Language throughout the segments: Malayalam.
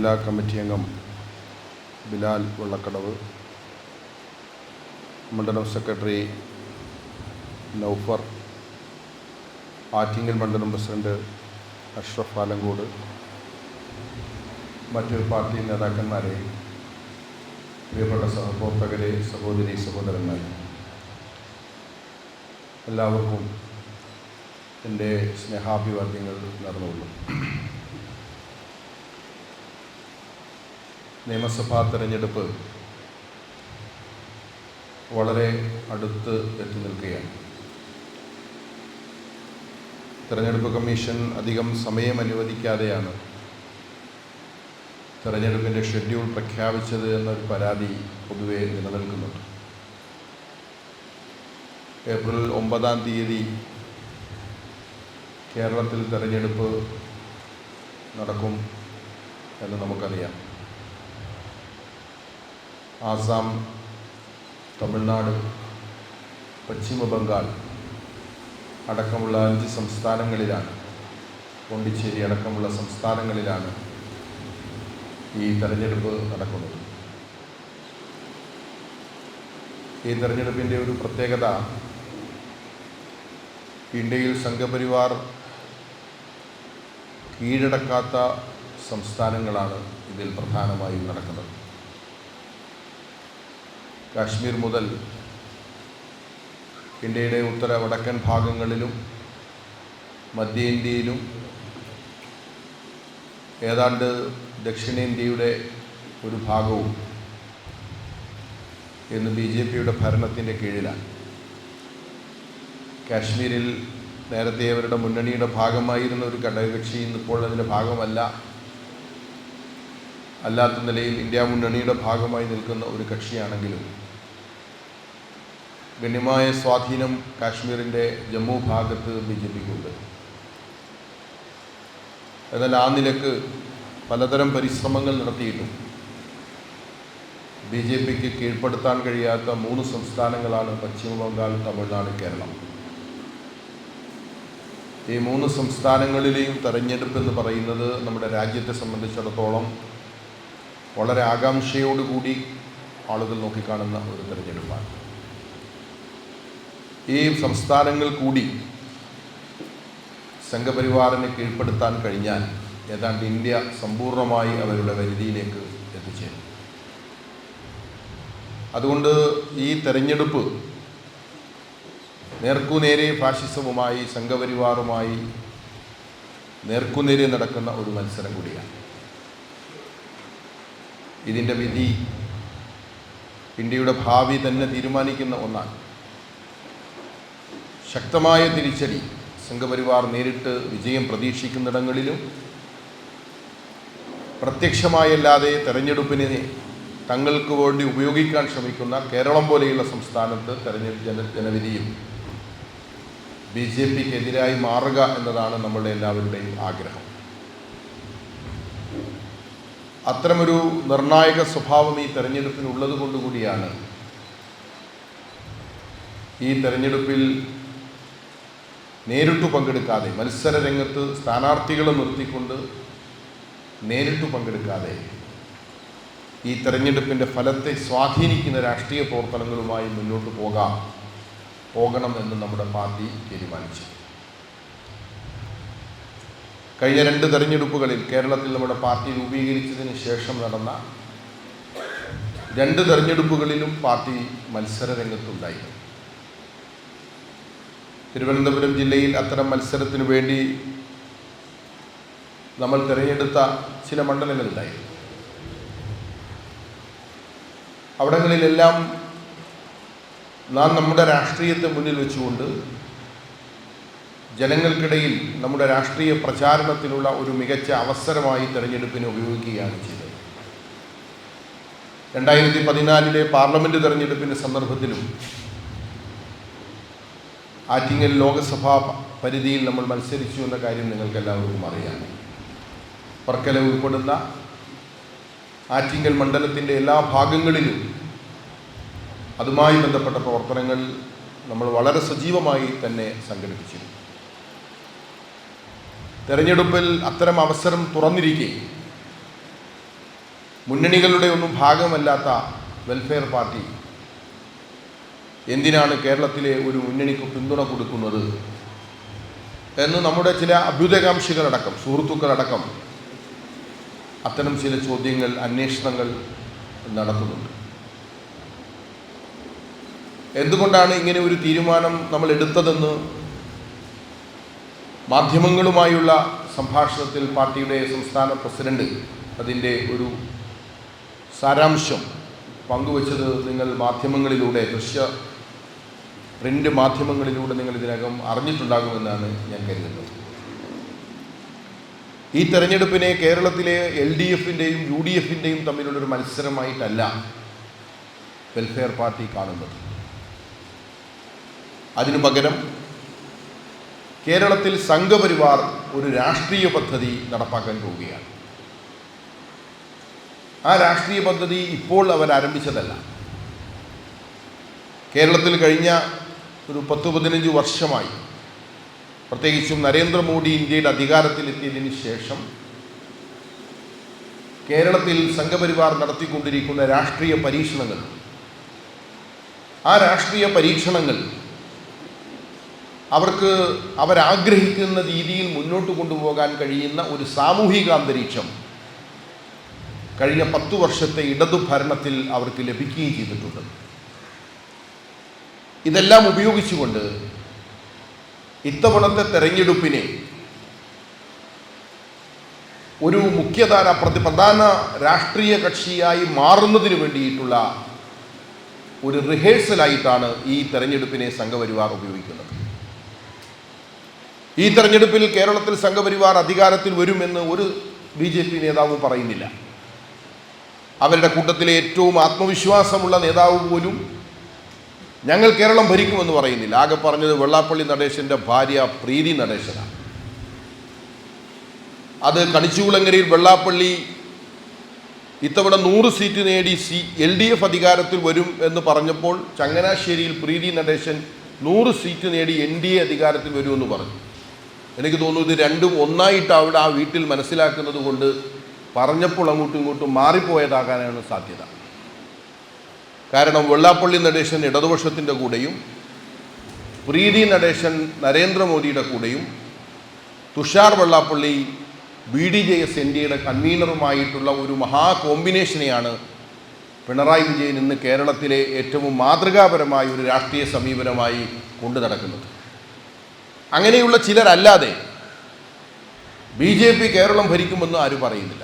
ജില്ലാ കമ്മിറ്റി അംഗം ബിലാൽ വള്ളക്കടവ്, മണ്ഡലം സെക്രട്ടറി നൗഫർ, ആറ്റിങ്ങൽ മണ്ഡലം പ്രസിഡന്റ് അഷ്റഫ് ആലങ്കോട്, മറ്റ് പാർട്ടി നേതാക്കന്മാരെ, പ്രിയപ്പെട്ട സഹപ്രവർത്തകരെ, സഹോദരി സഹോദരന്മാരെ, എല്ലാവർക്കും എൻ്റെ സ്നേഹാഭിവാദ്യങ്ങൾ നേർന്നുകൊള്ളും. നിയമസഭാ തെരഞ്ഞെടുപ്പ് വളരെ അടുത്ത് എത്തി നിൽക്കുകയാണ്. തെരഞ്ഞെടുപ്പ് കമ്മീഷൻ അധികം സമയം അനുവദിക്കാതെയാണ് തെരഞ്ഞെടുപ്പിൻ്റെ ഷെഡ്യൂൾ പ്രഖ്യാപിച്ചത് എന്നൊരു പരാതി പൊതുവെ നിലനിൽക്കുന്നുണ്ട്. ഏപ്രിൽ 9-ാം തീയതി കേരളത്തിൽ തെരഞ്ഞെടുപ്പ് നടക്കും എന്ന് നമുക്കറിയാം. ആസാം, തമിഴ്നാട്, പശ്ചിമ ബംഗാൾ അടക്കമുള്ള 5 സംസ്ഥാനങ്ങളിലാണ്, പോണ്ടിച്ചേരി അടക്കമുള്ള സംസ്ഥാനങ്ങളിലാണ് ഈ തെരഞ്ഞെടുപ്പ് നടക്കുന്നത്. ഈ തെരഞ്ഞെടുപ്പിൻ്റെ ഒരു പ്രത്യേകത, ഇന്ത്യയിൽ സംഘപരിവാർ കീഴടക്കാത്ത സംസ്ഥാനങ്ങളാണ് ഇതിൽ പ്രധാനമായും നടക്കുന്നത്. കാശ്മീർ മുതൽ ഇന്ത്യയുടെ ഉത്തര വടക്കൻ ഭാഗങ്ങളിലും മധ്യേന്ത്യയിലും ഏതാണ്ട് ദക്ഷിണേന്ത്യയുടെ ഒരു ഭാഗവും ഇന്ന് BJPയുടെ ഭരണത്തിൻ്റെ കീഴിലാണ്. കാശ്മീരിൽ നേരത്തെ അവരുടെ മുന്നണിയുടെ ഭാഗമായിരുന്ന ഒരു ഘടകകക്ഷി ഇന്നിപ്പോൾ അതിൻ്റെ ഭാഗമല്ല, അല്ലാത്ത നിലയിൽ ഇന്ത്യ മുന്നണിയുടെ ഭാഗമായി നിൽക്കുന്ന ഒരു കക്ഷിയാണെങ്കിലും ഗണ്യമായ സ്വാധീനം കാശ്മീരിൻ്റെ ജമ്മു ഭാഗത്ത് BJPക്കുണ്ട്. എന്നാൽ ആ നിലക്ക് പലതരം പരിശ്രമങ്ങൾ നടത്തിയിട്ടും BJPക്ക് കീഴ്പ്പെടുത്താൻ കഴിയാത്ത 3 സംസ്ഥാനങ്ങളാണ് പശ്ചിമ ബംഗാൾ, തമിഴ്നാട്, കേരളം. ഈ 3 സംസ്ഥാനങ്ങളിലെയും തെരഞ്ഞെടുപ്പ് എന്ന് പറയുന്നത് നമ്മുടെ രാജ്യത്തെ സംബന്ധിച്ചിടത്തോളം വളരെ ആകാംക്ഷയോടുകൂടി ആളുകൾ നോക്കിക്കാണുന്ന ഒരു തെരഞ്ഞെടുപ്പാണ്. ഈ സംസ്ഥാനങ്ങൾ കൂടി സംഘപരിവാറിനെ കീഴ്പ്പെടുത്താൻ കഴിഞ്ഞാൽ ഏതാണ്ട് ഇന്ത്യ സമ്പൂർണ്ണമായി അവരുടെ പരിധിയിലേക്ക് എത്തിച്ചേരും. അതുകൊണ്ട് ഈ തെരഞ്ഞെടുപ്പ് നേർക്കുനേരെ ഫാഷിസവുമായി, സംഘപരിവാറുമായി നേർക്കുനേരെ നടക്കുന്ന ഒരു മത്സരം കൂടിയാണ്. ഇതിൻ്റെ വിധി ഇന്ത്യയുടെ ഭാവി തന്നെ തീരുമാനിക്കുന്ന ഒന്നാണ്. ശക്തമായ തിരിച്ചടി സംഘപരിവാർ നേരിട്ട് വിജയം പ്രതീക്ഷിക്കുന്നിടങ്ങളിലും പ്രത്യക്ഷമായല്ലാതെ തെരഞ്ഞെടുപ്പിനെ തങ്ങൾക്ക് വേണ്ടി ഉപയോഗിക്കാൻ ശ്രമിക്കുന്ന കേരളം പോലെയുള്ള സംസ്ഥാനത്ത് ജനവിധിയും BJPക്കെതിരായി മാറുക എന്നതാണ് നമ്മളുടെ എല്ലാവരുടെയും ആഗ്രഹം. അത്തരമൊരു നിർണായക സ്വഭാവം ഈ തെരഞ്ഞെടുപ്പിനുള്ളത് കൊണ്ടുകൂടിയാണ് ഈ തെരഞ്ഞെടുപ്പിൽ നേരിട്ടു പങ്കെടുക്കാതെ, മത്സര രംഗത്ത് സ്ഥാനാർത്ഥികളെ നിർത്തിക്കൊണ്ട് നേരിട്ടു പങ്കെടുക്കാതെ ഈ തെരഞ്ഞെടുപ്പിൻ്റെ ഫലത്തെ സ്വാധീനിക്കുന്ന രാഷ്ട്രീയ പ്രവർത്തനങ്ങളുമായി മുന്നോട്ട് പോകണം എന്ന് നമ്മുടെ പാർട്ടി തീരുമാനിച്ചു. കഴിഞ്ഞ 2 തെരഞ്ഞെടുപ്പുകളിൽ കേരളത്തിൽ നമ്മുടെ പാർട്ടി രൂപീകരിച്ചതിന് ശേഷം നടന്ന 2 തെരഞ്ഞെടുപ്പുകളിലും പാർട്ടി മത്സര രംഗത്തുണ്ടായിരുന്നു. തിരുവനന്തപുരം ജില്ലയിൽ അത്തരം മത്സരത്തിനു വേണ്ടി നമ്മൾ തിരഞ്ഞെടുത്ത ചില മണ്ഡലങ്ങളുണ്ടായിരുന്നു. അവിടങ്ങളിലെല്ലാം നാം നമ്മുടെ രാഷ്ട്രീയത്തെ മുന്നിൽ വെച്ചുകൊണ്ട് ജനങ്ങൾക്കിടയിൽ നമ്മുടെ രാഷ്ട്രീയ പ്രചാരണത്തിനുള്ള ഒരു മികച്ച അവസരമായി തെരഞ്ഞെടുപ്പിനെ ഉപയോഗിക്കുകയാണ് ചെയ്തത്. 2014 പാർലമെൻറ്റ് തെരഞ്ഞെടുപ്പിൻ്റെ സന്ദർഭത്തിലും ആറ്റിങ്ങൽ ലോകസഭാ പരിധിയിൽ നമ്മൾ മത്സരിച്ചു എന്ന കാര്യം നിങ്ങൾക്കെല്ലാവർക്കും അറിയാം. വർക്കല ഉൾപ്പെടുന്ന ആറ്റിങ്ങൽ മണ്ഡലത്തിൻ്റെ എല്ലാ ഭാഗങ്ങളിലും അതുമായി ബന്ധപ്പെട്ട പ്രവർത്തനങ്ങൾ നമ്മൾ വളരെ സജീവമായി തന്നെ സംഘടിപ്പിച്ചിരുന്നു. തെരഞ്ഞെടുപ്പിൽ അത്തരം അവസരം തുറന്നിരിക്കെ മുന്നണികളുടെ ഒന്നും ഭാഗമല്ലാത്ത വെൽഫെയർ പാർട്ടി എന്തിനാണ് കേരളത്തിലെ ഒരു മുന്നണിക്ക് പിന്തുണ കൊടുക്കുന്നത് എന്ന് നമ്മുടെ ചില അഭ്യുദയകാംക്ഷികളടക്കം സുഹൃത്തുക്കളടക്കം അത്തരം ചില ചോദ്യങ്ങൾ അന്വേഷണങ്ങൾ നടത്തുന്നുണ്ട്. എന്തുകൊണ്ടാണ് ഇങ്ങനെ ഒരു തീരുമാനം നമ്മൾ എടുത്തതെന്ന് മാധ്യമങ്ങളുമായുള്ള സംഭാഷണത്തിൽ പാർട്ടിയുടെ സംസ്ഥാന പ്രസിഡന്റ് അതിൻ്റെ ഒരു സാരാംശം പങ്കുവച്ചത് നിങ്ങൾ മാധ്യമങ്ങളിലൂടെ പ്രിൻ്റ് മാധ്യമങ്ങളിലൂടെ നിങ്ങൾ ഇതിനകം അറിഞ്ഞിട്ടുണ്ടാകുമെന്നാണ് ഞാൻ കരുതുന്നത്. ഈ തെരഞ്ഞെടുപ്പിനെ കേരളത്തിലെ LDFൻ്റെയും UDFൻ്റെയും തമ്മിലുള്ളൊരു മത്സരമായിട്ടല്ല വെൽഫെയർ പാർട്ടി കാണുന്നത്. അതിനു പകരം കേരളത്തിൽ സംഘപരിവാർ ഒരു രാഷ്ട്രീയ പദ്ധതി നടപ്പാക്കാൻ പോവുകയാണ്. ആ രാഷ്ട്രീയ പദ്ധതി ഇപ്പോൾ അവർ ആരംഭിച്ചതല്ല. കേരളത്തിൽ കഴിഞ്ഞ ഒരു 10-15 വർഷമായി, പ്രത്യേകിച്ചും നരേന്ദ്രമോദി ഇന്ത്യയുടെ അധികാരത്തിലെത്തിയതിന് ശേഷം കേരളത്തിൽ സംഘപരിവാർ നടത്തിക്കൊണ്ടിരിക്കുന്ന രാഷ്ട്രീയ പരീക്ഷണങ്ങൾ, ആ രാഷ്ട്രീയ പരീക്ഷണങ്ങൾ അവരാഗ്രഹിക്കുന്ന രീതിയിൽ മുന്നോട്ട് കൊണ്ടുപോകാൻ കഴിയുന്ന ഒരു സാമൂഹിക അന്തരീക്ഷം കഴിഞ്ഞ 10 വർഷത്തെ ഇടതു ഭരണത്തിൽ അവർക്ക് ലഭിക്കുകയും ചെയ്തിട്ടുണ്ട്. ഇതെല്ലാം ഉപയോഗിച്ചുകൊണ്ട് ഇത്തവണത്തെ തെരഞ്ഞെടുപ്പിനെ ഒരു മുഖ്യധാര പ്രധാന രാഷ്ട്രീയ കക്ഷിയായി മാറുന്നതിന് വേണ്ടിയിട്ടുള്ള ഒരു റിഹേഴ്സലായിട്ടാണ് ഈ തെരഞ്ഞെടുപ്പിനെ സംഘപരിവാർ ഉപയോഗിക്കുന്നത്. ഈ തെരഞ്ഞെടുപ്പിൽ കേരളത്തിൽ സംഘപരിവാർ അധികാരത്തിൽ വരുമെന്ന് ഒരു BJP നേതാവും പറയുന്നില്ല. അവരുടെ കൂട്ടത്തിലെ ഏറ്റവും ആത്മവിശ്വാസമുള്ള നേതാവ് പോലും ഞങ്ങൾ കേരളം ഭരിക്കുമെന്ന് പറയുന്നില്ല. ആകെ പറഞ്ഞത് വെള്ളാപ്പള്ളി നടേശൻ്റെ ഭാര്യ പ്രീതി നടേശനാണ്. അത് കണിച്ചുകുളങ്ങരയിൽ വെള്ളാപ്പള്ളി ഇത്തവണ 100 സീറ്റ് നേടി LDF അധികാരത്തിൽ വരും എന്ന് പറഞ്ഞപ്പോൾ ചങ്ങനാശ്ശേരിയിൽ പ്രീതി നടേശൻ 100 സീറ്റ് നേടി NDA അധികാരത്തിൽ വരുമെന്ന് പറഞ്ഞു. എനിക്ക് തോന്നുന്നു ഇത് രണ്ടും ഒന്നായിട്ട് അവിടെ ആ വീട്ടിൽ മനസ്സിലാക്കുന്നത് കൊണ്ട് പറഞ്ഞപ്പോൾ അങ്ങോട്ടും ഇങ്ങോട്ടും മാറിപ്പോയതാകാനാണ് സാധ്യത. കാരണം വെള്ളാപ്പള്ളി നടേശൻ ഇടതുപക്ഷത്തിൻ്റെ കൂടെയും പ്രീതി നടേശൻ നരേന്ദ്രമോദിയുടെ കൂടെയും തുഷാർ വെള്ളാപ്പള്ളി BDJS NDAയുടെ കൺവീനറുമായിട്ടുള്ള ഒരു മഹാ കോമ്പിനേഷനെയാണ് പിണറായി വിജയൻ ഇന്ന് കേരളത്തിലെ ഏറ്റവും മാതൃകാപരമായ ഒരു രാഷ്ട്രീയ സമീപനമായി കൊണ്ടു നടക്കുന്നത്. അങ്ങനെയുള്ള ചിലരല്ലാതെ BJP കേരളം ഭരിക്കുമെന്ന് ആരും പറയുന്നില്ല.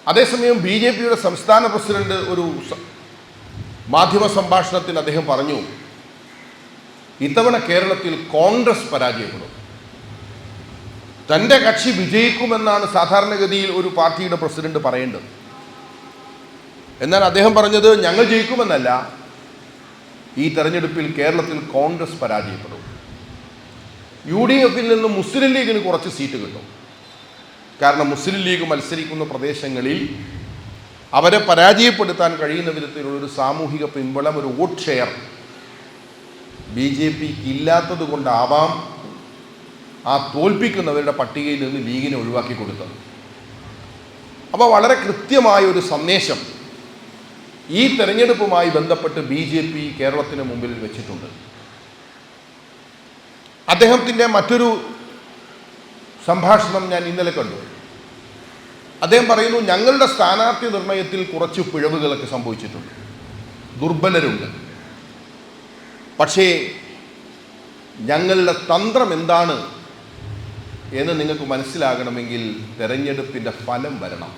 അതേസമയം BJPയുടെ സംസ്ഥാന പ്രസിഡന്റ് ഒരു മാധ്യമ സംഭാഷണത്തിൽ അദ്ദേഹം പറഞ്ഞു, ഇത്തവണ കേരളത്തിൽ കോൺഗ്രസ് പരാജയപ്പെടും, തൻ്റെ കക്ഷി വിജയിക്കുമെന്നാണ് സാധാരണഗതിയിൽ ഒരു പാർട്ടിയുടെ പ്രസിഡന്റ് പറയേണ്ടത്. എന്നാൽ അദ്ദേഹം പറഞ്ഞത് ഞങ്ങൾ ജയിക്കുമെന്നല്ല, ഈ തെരഞ്ഞെടുപ്പിൽ കേരളത്തിൽ കോൺഗ്രസ് പരാജയപ്പെടും. UDFിൽ നിന്ന് മുസ്ലിം ലീഗിന് കുറച്ച് സീറ്റ് കിട്ടും. കാരണം മുസ്ലിം ലീഗ് മത്സരിക്കുന്ന പ്രദേശങ്ങളിൽ അവരെ പരാജയപ്പെടുത്താൻ കഴിയുന്ന വിധത്തിലുള്ളൊരു സാമൂഹിക പിൻബലം, ഒരു വോട്ട് ഷെയർ BJPക്ക് ഇല്ലാത്തത് കൊണ്ടാവാം ആ തോൽപ്പിക്കുന്നവരുടെ പട്ടികയിൽ നിന്ന് ലീഗിനെ ഒഴിവാക്കി കൊടുത്തത്. അപ്പോൾ വളരെ കൃത്യമായ ഒരു സന്ദേശം ഈ തെരഞ്ഞെടുപ്പുമായി ബന്ധപ്പെട്ട് BJP കേരളത്തിന് മുമ്പിൽ വെച്ചിട്ടുണ്ട്. അദ്ദേഹത്തിൻ്റെ മറ്റൊരു സംഭാഷണം ഞാൻ ഇന്നലെ കണ്ടു. അദ്ദേഹം പറയുന്നു, ഞങ്ങളുടെ സ്ഥാനാർത്ഥി നിർണയത്തിൽ കുറച്ച് പിഴവുകളൊക്കെ സംഭവിച്ചിട്ടുണ്ട്, ദുർബലരുണ്ട്. പക്ഷേ ഞങ്ങളുടെ തന്ത്രം എന്താണ് എന്ന് നിങ്ങൾക്ക് മനസ്സിലാകണമെങ്കിൽ തെരഞ്ഞെടുപ്പിൻ്റെ ഫലം വരണം.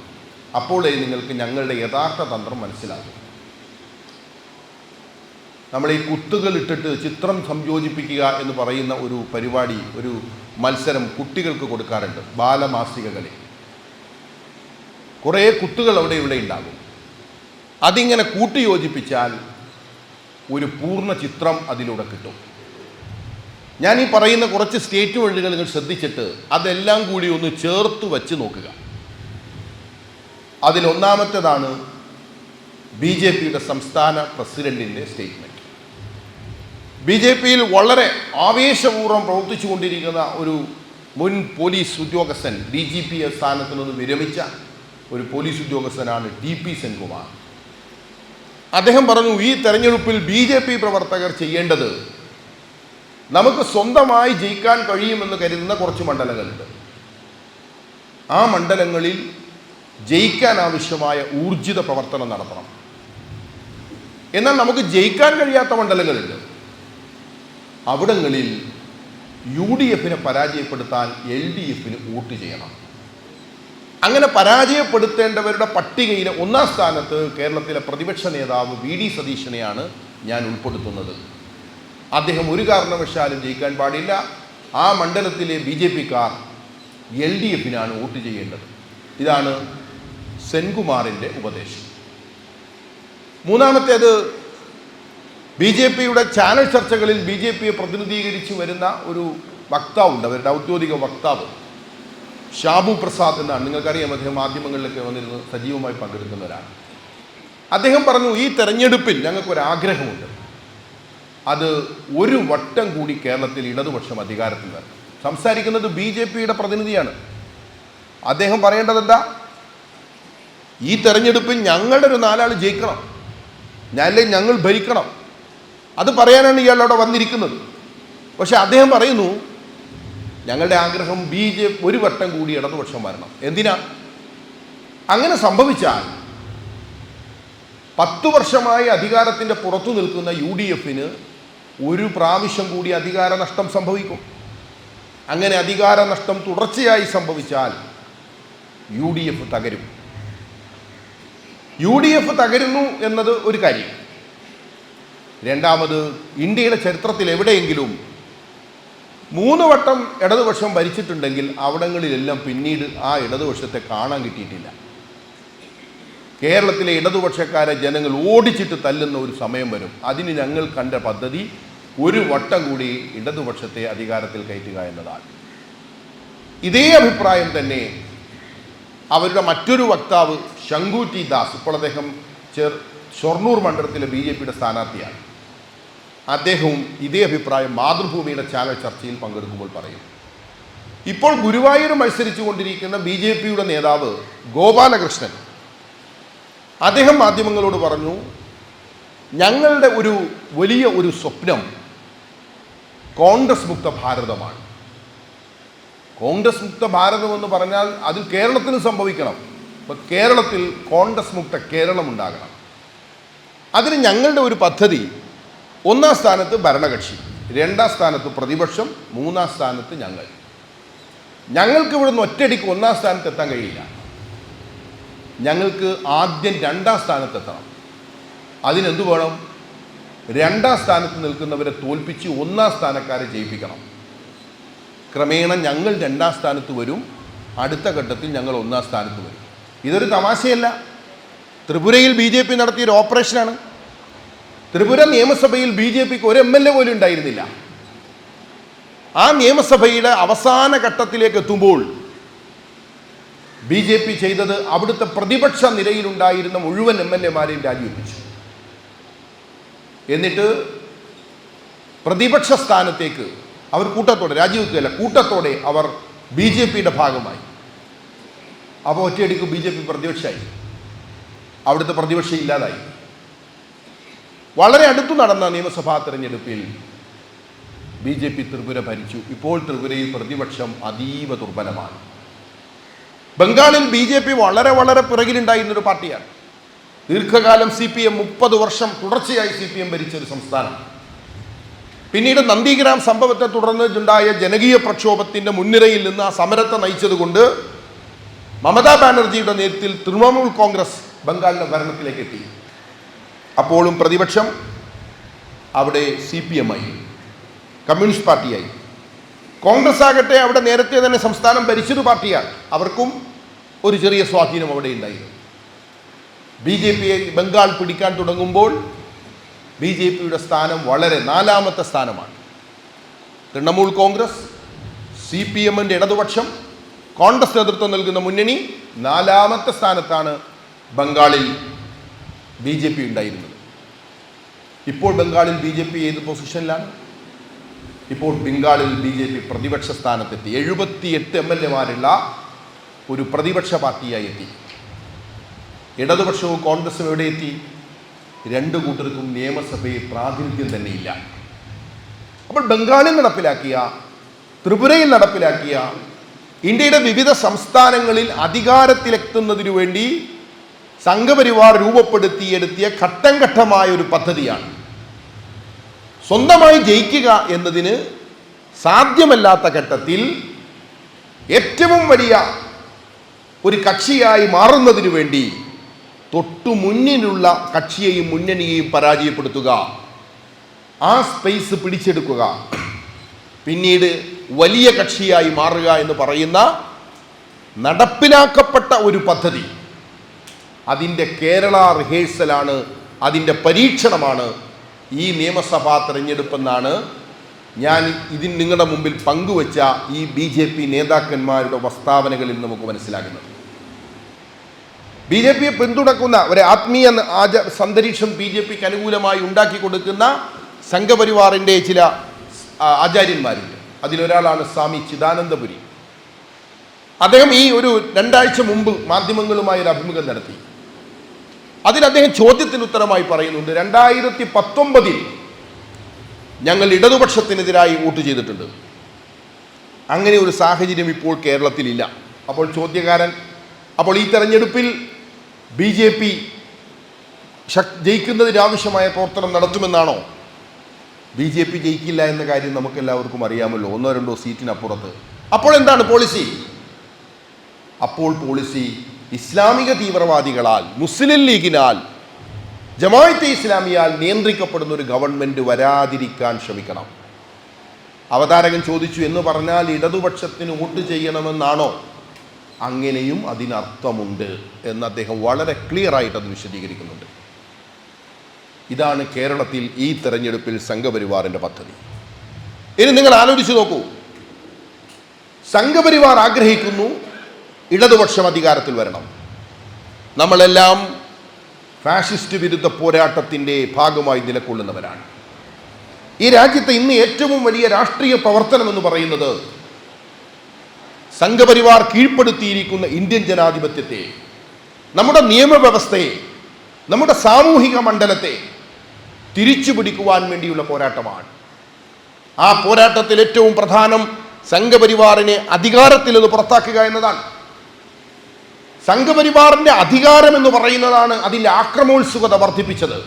അപ്പോഴേ നിങ്ങൾക്ക് ഞങ്ങളുടെ യഥാർത്ഥ തന്ത്രം മനസ്സിലാകും. നമ്മൾ ഈ കുത്തുകൾ ഇട്ടിട്ട് ചിത്രം സംയോജിപ്പിക്കുക എന്ന് പറയുന്ന ഒരു പരിപാടി, ഒരു മത്സരം കുട്ടികൾക്ക് കൊടുക്കാറുണ്ട് ബാലമാസികകളിൽ. കുറേ കുത്തുകൾ അവിടെ ഇവിടെ ഉണ്ടാകും. അതിങ്ങനെ കൂട്ടിയോജിപ്പിച്ചാൽ ഒരു പൂർണ്ണ ചിത്രം അതിലൂടെ കിട്ടും. ഞാൻ ഈ പറയുന്ന കുറച്ച് സ്റ്റേറ്റ്മെൻറ്റുകൾ നിങ്ങൾ ശ്രദ്ധിച്ചിട്ട് അതെല്ലാം കൂടി ഒന്ന് ചേർത്ത് വച്ച് നോക്കുക. അതിലൊന്നാമത്തേതാണ് BJPയുടെ സംസ്ഥാന പ്രസിഡന്റിൻ്റെ സ്റ്റേറ്റ്മെൻറ്റ്. BJPയിൽ വളരെ ആവേശപൂർവ്വം പ്രവർത്തിച്ചു കൊണ്ടിരിക്കുന്ന ഒരു മുൻ പോലീസ് ഉദ്യോഗസ്ഥൻ, DGP സ്ഥാനത്ത് നിന്ന് വിരമിച്ച ഒരു പോലീസ് ഉദ്യോഗസ്ഥനാണ് ടി.പി. സെൻകുമാർ. അദ്ദേഹം പറഞ്ഞു, ഈ തെരഞ്ഞെടുപ്പിൽ BJP പ്രവർത്തകർ ചെയ്യേണ്ടത് നമുക്ക് സ്വന്തമായി ജയിക്കാൻ കഴിയുമെന്ന് കരുതുന്ന കുറച്ച് മണ്ഡലങ്ങളുണ്ട്. ആ മണ്ഡലങ്ങളിൽ ജയിക്കാൻ ആവശ്യമായ ഊർജിത പ്രവർത്തനം നടത്തണം. എന്നാൽ നമുക്ക് ജയിക്കാൻ കഴിയാത്ത മണ്ഡലങ്ങളുണ്ട്. അവിടങ്ങളിൽ UDFനെ പരാജയപ്പെടുത്താൻ LDFന് വോട്ട് ചെയ്യണം. അങ്ങനെ പരാജയപ്പെടുത്തേണ്ടവരുടെ പട്ടികയിലെ 1-ാം സ്ഥാനത്ത് കേരളത്തിലെ പ്രതിപക്ഷ നേതാവ് VD സതീശനെയാണ് ഞാൻ ഉൾപ്പെടുത്തുന്നത്. അദ്ദേഹം ഒരു കാരണവശാലും ജയിക്കാൻ പാടില്ല. ആ മണ്ഡലത്തിലെ BJPക്കാർ LDFനാണ് വോട്ട് ചെയ്യേണ്ടത്. ഇതാണ് സെൻകുമാറിൻ്റെ ഉപദേശം. മൂന്നാമത്തേത്, BJPയുടെ ചാനൽ ചർച്ചകളിൽ BJPയെ പ്രതിനിധീകരിച്ച് വരുന്ന ഒരു വക്താവുണ്ട്, അവരുടെ ഔദ്യോഗിക വക്താവ് ഷാബു പ്രസാദ് എന്നാണ്. നിങ്ങൾക്കറിയാം, അദ്ദേഹം മാധ്യമങ്ങളിലൊക്കെ വന്നിരുന്ന് സജീവമായി പങ്കെടുക്കുന്നവരാണ്. അദ്ദേഹം പറഞ്ഞു, ഈ തെരഞ്ഞെടുപ്പിൽ ഞങ്ങൾക്കൊരാഗ്രഹമുണ്ട്, അത് ഒരു വട്ടം കൂടി കേരളത്തിൽ ഇടതുപക്ഷം അധികാരത്തിൽ വരണം. സംസാരിക്കുന്നത് BJPയുടെ പ്രതിനിധിയാണ്. അദ്ദേഹം പറയേണ്ടത് എന്താ? ഈ തെരഞ്ഞെടുപ്പിൽ ഞങ്ങളുടെ ഒരു 4 ആൾ ജയിക്കണം, അല്ലെങ്കിൽ ഞങ്ങൾ ഭരിക്കണം. അത് പറയാനാണ് ഇയാൾ അവിടെ വന്നിരിക്കുന്നത്. പക്ഷെ അദ്ദേഹം പറയുന്നു, ഞങ്ങളുടെ ആഗ്രഹം BJP ഒരു വട്ടം കൂടി ഇടതുപക്ഷം വരണം. എന്തിനാ? അങ്ങനെ സംഭവിച്ചാൽ 10 വർഷമായി അധികാരത്തിൻ്റെ പുറത്തു നിൽക്കുന്ന UDFന് ഒരു പ്രാവശ്യം കൂടി അധികാര നഷ്ടം സംഭവിക്കും. അങ്ങനെ അധികാര നഷ്ടം തുടർച്ചയായി സംഭവിച്ചാൽ UDF തകരും. UDF തകരുന്നു എന്നത് ഒരു കാര്യം. രണ്ടാമത്, ഇന്ത്യയുടെ ചരിത്രത്തിൽ എവിടെയെങ്കിലും 3 വട്ടം ഇടതുപക്ഷം ഭരിച്ചിട്ടുണ്ടെങ്കിൽ അവിടങ്ങളിലെല്ലാം പിന്നീട് ആ ഇടതുപക്ഷത്തെ കാണാൻ കിട്ടിയിട്ടില്ല. കേരളത്തിലെ ഇടതുപക്ഷക്കാരെ ജനങ്ങൾ ഓടിച്ചിട്ട് തല്ലുന്ന ഒരു സമയം വരും. അതിന് ഞങ്ങൾ കണ്ട പദ്ധതി ഒരു വട്ടം കൂടി ഇടതുപക്ഷത്തെ അധികാരത്തിൽ കയറ്റുക എന്നതാണ്. ഇതേ അഭിപ്രായം തന്നെ അവരുടെ മറ്റൊരു വക്താവ് ശങ്കു ടി ദാസ്, ഇപ്പോൾ അദ്ദേഹം ഷൊർണൂർ മണ്ഡലത്തിലെ BJPയുടെ സ്ഥാനാർത്ഥിയാണ്. അദ്ദേഹവും ഇതേ അഭിപ്രായം മാതൃഭൂമിയുടെ ചാനൽ ചർച്ചയിൽ പങ്കെടുക്കുമ്പോൾ പറയും. ഇപ്പോൾ ഗുരുവായൂർ മത്സരിച്ചു കൊണ്ടിരിക്കുന്ന BJPയുടെ നേതാവ് ഗോപാലകൃഷ്ണൻ, അദ്ദേഹം മാധ്യമങ്ങളോട് പറഞ്ഞു, ഞങ്ങളുടെ ഒരു വലിയ ഒരു സ്വപ്നം കോൺഗ്രസ് മുക്ത ഭാരതമാണ്. കോൺഗ്രസ് മുക്ത ഭാരതം എന്ന് പറഞ്ഞാൽ അത് കേരളത്തിന് സംഭവിക്കണം. ഇപ്പോൾ കേരളത്തിൽ കോൺഗ്രസ് മുക്ത കേരളം ഉണ്ടാകണം. അതിന് ഞങ്ങളുടെ ഒരു പദ്ധതി, 1-ാം സ്ഥാനത്ത് ഭരണകക്ഷി, 2-ാം സ്ഥാനത്ത് പ്രതിപക്ഷം, 3-ാം സ്ഥാനത്ത് ഞങ്ങൾക്ക് ഇവിടുന്ന് ഒറ്റയടിക്ക് 1-ാം സ്ഥാനത്ത് എത്താൻ കഴിയില്ല. ഞങ്ങൾക്ക് ആദ്യം 2-ാം സ്ഥാനത്ത് എത്തണം. അതിനെന്ത് വേണം? 2-ാം സ്ഥാനത്ത് നിൽക്കുന്നവരെ തോൽപ്പിച്ച് 1-ാം സ്ഥാനക്കാരെ ജയിപ്പിക്കണം. ക്രമേണ ഞങ്ങൾ 2-ാം സ്ഥാനത്ത് വരും. അടുത്ത ഘട്ടത്തിൽ ഞങ്ങൾ 1-ാം സ്ഥാനത്ത് വരും. ഇതൊരു തമാശയല്ല. ത്രിപുരയിൽ BJP നടത്തിയൊരു ഓപ്പറേഷനാണ്. ത്രിപുര നിയമസഭയിൽ BJPക്ക് ഒരു MLA പോലും ഉണ്ടായിരുന്നില്ല. ആ നിയമസഭയുടെ അവസാന ഘട്ടത്തിലേക്ക് എത്തുമ്പോൾ BJP ചെയ്തത് അവിടുത്തെ പ്രതിപക്ഷ നിരയിലുണ്ടായിരുന്ന മുഴുവൻ MLAമാരെയും രാജിവെപ്പിച്ചു. എന്നിട്ട് പ്രതിപക്ഷ സ്ഥാനത്തേക്ക് അവർ കൂട്ടത്തോടെ, രാജിവെക്കുകയല്ല, കൂട്ടത്തോടെ അവർ BJPയുടെ ഭാഗമായി. അപ്പോൾ ഒറ്റയടിക്ക് BJP പ്രതിപക്ഷമായി. അവിടുത്തെ പ്രതിപക്ഷം ഇല്ലാതായി. വളരെ അടുത്തു നടന്ന നിയമസഭാ തെരഞ്ഞെടുപ്പിൽ BJP ത്രിപുര ഭരിച്ചു. ഇപ്പോൾ ത്രിപുരയിൽ പ്രതിപക്ഷം അതീവ ദുർബലമാണ്. ബംഗാളിൽ BJP വളരെ വളരെ പിറകിലുണ്ടായിരുന്നൊരു പാർട്ടിയാണ്. ദീർഘകാലം CPM 30 വർഷം തുടർച്ചയായി CPM ഭരിച്ചൊരു സംസ്ഥാനം. പിന്നീട് നന്ദിഗ്രാം സംഭവത്തെ തുടർന്ന് ഉണ്ടായ ജനകീയ പ്രക്ഷോഭത്തിൻ്റെ മുൻനിരയിൽ നിന്ന് ആ സമരത്തെ നയിച്ചതുകൊണ്ട് മമതാ ബാനർജിയുടെ നേതൃത്വത്തിൽ തൃണമൂൽ കോൺഗ്രസ് ബംഗാളിലെ ഭരണത്തിലേക്ക് എത്തി. അപ്പോഴും പ്രതിപക്ഷം അവിടെ CPM ആയി, കമ്മ്യൂണിസ്റ്റ് പാർട്ടിയായി. കോൺഗ്രസ് ആകട്ടെ അവിടെ നേരത്തെ തന്നെ സംസ്ഥാനം ഭരിച്ചൊരു പാർട്ടിയാണ്. അവർക്കും ഒരു ചെറിയ സ്വാധീനം അവിടെ ഉണ്ടായിരുന്നു. BJPയെ ബംഗാൾ പിടിക്കാൻ തുടങ്ങുമ്പോൾ BJPയുടെ സ്ഥാനം വളരെ 4-ാമത്തെ സ്ഥാനമാണ്. തൃണമൂൽ കോൺഗ്രസ്, CPMൻ്റെ ഇടതുപക്ഷം, കോൺഗ്രസ് നേതൃത്വം നൽകുന്ന മുന്നണി 4-ാമത്തെ സ്ഥാനത്താണ് ബംഗാളിൽ BJP ഉണ്ടായിരുന്നത്. ഇപ്പോൾ ബംഗാളിൽ BJP ഏത് പൊസിഷനിലാണ്? ഇപ്പോൾ ബംഗാളിൽ BJP പ്രതിപക്ഷ സ്ഥാനത്തെത്തി. 78 MLAമാരുള്ള ഒരു പ്രതിപക്ഷ പാർട്ടിയായി എത്തി. ഇടതുപക്ഷവും കോൺഗ്രസും എവിടെ എത്തി? രണ്ടു കൂട്ടർക്കും നിയമസഭയിൽ പ്രാതിനിധ്യം തന്നെയില്ല. അപ്പോൾ ബംഗാളിൽ നടപ്പിലാക്കിയ, ത്രിപുരയിൽ നടപ്പിലാക്കിയ, ഇന്ത്യയുടെ വിവിധ സംസ്ഥാനങ്ങളിൽ അധികാരത്തിലെത്തുന്നതിനു വേണ്ടി സംഘപരിവാർ രൂപപ്പെടുത്തിയെടുത്തിയ ഘട്ടം ഘട്ടമായ ഒരു പദ്ധതിയാണ്. സ്വന്തമായി ജയിക്കുക എന്നതിന് സാധ്യമല്ലാത്ത ഘട്ടത്തിൽ ഏറ്റവും വലിയ ഒരു കക്ഷിയായി മാറുന്നതിനു വേണ്ടി തൊട്ടു മുന്നിലുള്ള കക്ഷിയെയും മുന്നണിയെയും പരാജയപ്പെടുത്തുക, ആ സ്പേസ് പിടിച്ചെടുക്കുക, പിന്നീട് വലിയ കക്ഷിയായി മാറുക എന്ന് പറയുന്ന നടപ്പിലാക്കപ്പെട്ട ഒരു പദ്ധതി. അതിൻ്റെ കേരള റിഹേഴ്സലാണ്, അതിൻ്റെ പരീക്ഷണമാണ് ഈ നിയമസഭാ തെരഞ്ഞെടുപ്പെന്നാണ് ഞാൻ ഇതിന് നിങ്ങളുടെ മുമ്പിൽ പങ്കുവച്ച ഈ BJP നേതാക്കന്മാരുടെ പ്രസ്താവനകളിൽ നമുക്ക് മനസ്സിലാകുന്നത്. BJPയെ പിന്തുണക്കുന്ന ഒരു ആത്മീയ അന്തരീക്ഷം BJPക്ക് അനുകൂലമായി ഉണ്ടാക്കി കൊടുക്കുന്ന സംഘപരിവാറിൻ്റെ ചില ആചാര്യന്മാരുണ്ട്. അതിലൊരാളാണ് സ്വാമി ചിദാനന്ദപുരി. അദ്ദേഹം ഈ ഒരു 2 ആഴ്ച മുമ്പ് മാധ്യമങ്ങളുമായി ഒരു അഭിമുഖം നടത്തി. അതിൽ അദ്ദേഹം ചോദ്യത്തിന് ഉത്തരമായി പറയുന്നുണ്ട്, 2019 ഞങ്ങൾ ഇടതുപക്ഷത്തിനെതിരായി വോട്ട് ചെയ്തിട്ടുണ്ട്. അങ്ങനെ ഒരു സാഹചര്യം ഇപ്പോൾ കേരളത്തിലില്ല. അപ്പോൾ ചോദ്യകാരൻ, അപ്പോൾ ഈ തെരഞ്ഞെടുപ്പിൽ BJP ജയിക്കുന്നതിനാവശ്യമായ പ്രവർത്തനം നടത്തുമെന്നാണോ? BJP ജയിക്കില്ല എന്ന കാര്യം നമുക്കെല്ലാവർക്കും അറിയാമല്ലോ, 1-2 സീറ്റിനപ്പുറത്ത്. അപ്പോൾ എന്താണ് പോളിസി? അപ്പോൾ പോളിസി ഇസ്ലാമിക തീവ്രവാദികളാൽ, മുസ്ലിം ലീഗിനാൽ, ജമാഅത്തെ ഇസ്ലാമിയാൽ നിയന്ത്രിക്കപ്പെടുന്ന ഒരു ഗവൺമെൻറ് വരാതിരിക്കാൻ ശ്രമിക്കണം. അവതാരകൻ ചോദിച്ചു, എന്ന് പറഞ്ഞാൽ ഇടതുപക്ഷത്തിന് വോട്ട് ചെയ്യണമെന്നാണോ? അങ്ങനെയും അതിനർത്ഥമുണ്ട് എന്ന് അദ്ദേഹം വളരെ ക്ലിയർ ആയിട്ട് അത് വിശദീകരിക്കുന്നുണ്ട്. ഇതാണ് കേരളത്തിൽ ഈ തെരഞ്ഞെടുപ്പിൽ സംഘപരിവാറിൻ്റെ പദ്ധതി. ഇനി നിങ്ങൾ ആലോചിച്ച് നോക്കൂ, സംഘപരിവാർ ആഗ്രഹിക്കുന്നു ഇടതുപക്ഷം അധികാരത്തിൽ വരണം. നമ്മളെല്ലാം ഫാഷിസ്റ്റ് വിരുദ്ധ പോരാട്ടത്തിൻ്റെ ഭാഗമായി നിലകൊള്ളുന്നവരാണ്. ഈ രാജ്യത്തെ ഇന്ന് ഏറ്റവും വലിയ രാഷ്ട്രീയ പ്രവർത്തനം എന്ന് പറയുന്നത് സംഘപരിവാർ കീഴ്പ്പെടുത്തിയിരിക്കുന്ന ഇന്ത്യൻ ജനാധിപത്യത്തെ, നമ്മുടെ നിയമവ്യവസ്ഥയെ, നമ്മുടെ സാമൂഹിക മണ്ഡലത്തെ തിരിച്ചു പിടിക്കുവാൻ വേണ്ടിയുള്ള പോരാട്ടമാണ്. ആ പോരാട്ടത്തിൽ ഏറ്റവും പ്രധാനം സംഘപരിവാറിനെ അധികാരത്തിൽ നിന്ന് പുറത്താക്കുക എന്നതാണ്. സംഘപരിവാറിൻ്റെ അധികാരം എന്ന് പറയുന്നതാണ് അതിൻ്റെ ആക്രമോത്സുകത വർദ്ധിപ്പിച്ചത്.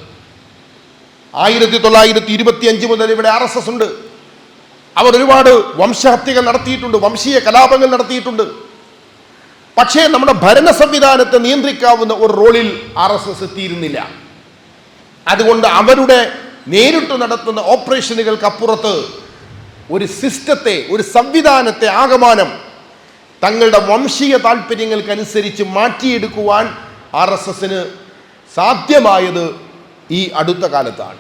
1925 മുതൽ ഇവിടെ RSS ഉണ്ട്. അവർ ഒരുപാട് വംശഹത്യകൾ നടത്തിയിട്ടുണ്ട്, വംശീയ കലാപങ്ങൾ നടത്തിയിട്ടുണ്ട്. പക്ഷേ നമ്മുടെ ഭരണ സംവിധാനത്തെ നിയന്ത്രിക്കാവുന്ന ഒരു റോളിൽ RSS എത്തിയിരുന്നില്ല. അതുകൊണ്ട് അവരുടെ നേരിട്ട് നടത്തുന്ന ഓപ്പറേഷനുകൾക്കപ്പുറത്ത് ഒരു സിസ്റ്റത്തെ, ഒരു സംവിധാനത്തെ ആകമാനം തങ്ങളുടെ വംശീയ താല്പര്യങ്ങൾക്കനുസരിച്ച് മാറ്റിയെടുക്കുവാൻ RSSന് സാധ്യമായത് ഈ അടുത്ത കാലത്താണ്.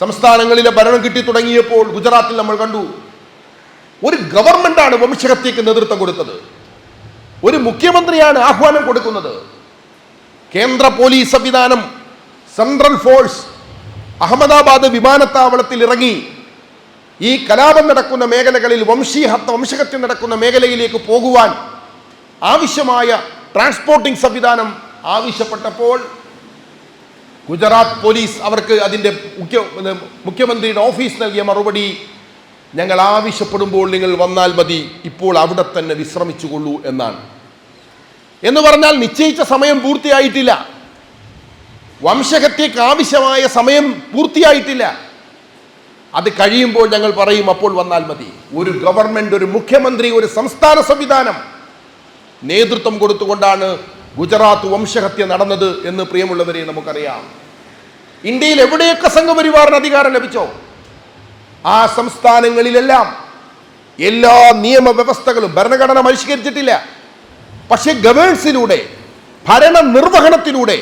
സംസ്ഥാനങ്ങളിലെ ഭരണം കിട്ടി തുടങ്ങിയപ്പോൾ ഗുജറാത്തിൽ നമ്മൾ കണ്ടു, ഒരു ഗവൺമെന്റാണ് വംശഹത്യക്ക് നേതൃത്വം കൊടുത്തത്. ഒരു മുഖ്യമന്ത്രിയാണ് ആഹ്വാനം കൊടുക്കുന്നത്. കേന്ദ്ര പോലീസ് സംവിധാനം, സെൻട്രൽ ഫോഴ്സ് അഹമ്മദാബാദ് വിമാനത്താവളത്തിൽ ഇറങ്ങി ഈ കലാപം നടക്കുന്ന മേഖലകളിൽ, വംശഹത്യ നടക്കുന്ന മേഖലയിലേക്ക് പോകുവാൻ ആവശ്യമായ ട്രാൻസ്പോർട്ടിംഗ് സംവിധാനം ആവശ്യപ്പെട്ടപ്പോൾ ഗുജറാത്ത് പോലീസ് അവർക്ക് അതിൻ്റെ മുഖ്യമന്ത്രിയുടെ ഓഫീസ് നൽകിയ മറുപടി, ഞങ്ങൾ ആവശ്യപ്പെടുമ്പോൾ നിങ്ങൾ വന്നാൽ മതി, ഇപ്പോൾ അവിടെ തന്നെ വിശ്രമിച്ചുകൊള്ളൂ എന്നാണ്. എന്ന് പറഞ്ഞാൽ നിശ്ചയിച്ച സമയം പൂർത്തിയായിട്ടില്ല, വംശഹത്യക്ക് ആവശ്യമായ സമയം പൂർത്തിയായിട്ടില്ല. അത് കഴിയുമ്പോൾ ഞങ്ങൾ പറയും അപ്പോൾ വന്നാൽ മതി. ഒരു ഗവൺമെന്റ്, ഒരു മുഖ്യമന്ത്രി, ഒരു സംസ്ഥാന സംവിധാനം നേതൃത്വം കൊടുത്തുകൊണ്ടാണ് ഗുജറാത്ത് വംശഹത്യ നടന്നത് എന്ന് പ്രിയമുള്ളവരെ നമുക്കറിയാം. ഇന്ത്യയിൽ എവിടെയൊക്കെ സംഘപരിവാറിന് അധികാരം ലഭിച്ചോ ആ സംസ്ഥാനങ്ങളിലെല്ലാം എല്ലാ നിയമവ്യവസ്ഥകളും, ഭരണഘടന പരിഷ്കരിച്ചിട്ടില്ല. പക്ഷേ ഗവേൺസിലൂടെ, ഭരണ നിർവഹണത്തിലൂടെ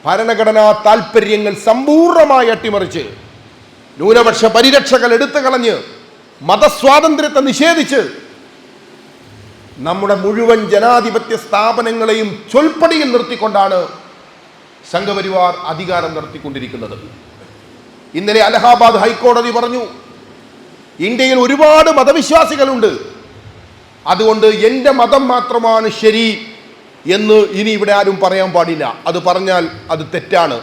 ഭരണഘടനാ താല്പര്യങ്ങൾ സമ്പൂർണ്ണമായി അട്ടിമറിച്ച്, ന്യൂനപക്ഷ പരിരക്ഷകൾ എടുത്തു കളഞ്ഞ്, മതസ്വാതന്ത്ര്യത്തെ നിഷേധിച്ച് നമ്മുടെ മുഴുവൻ ജനാധിപത്യ സ്ഥാപനങ്ങളെയും ചൊൽപ്പടിയിൽ നിർത്തിക്കൊണ്ടാണ് സംഘപരിവാർ അധികാരം നടത്തിക്കൊണ്ടിരിക്കുന്നത്. ഇന്നലെ അലഹാബാദ് ഹൈക്കോടതി പറഞ്ഞു, ഇന്ത്യയിൽ ഒരുപാട് മതവിശ്വാസികളുണ്ട്, അതുകൊണ്ട് എൻ്റെ മതം മാത്രമാണ് ശരി എന്ന് ഇനി ഇവിടെ ആരും പറയാൻ പാടില്ല. അത് പറഞ്ഞാൽ അത് തെറ്റാണ്.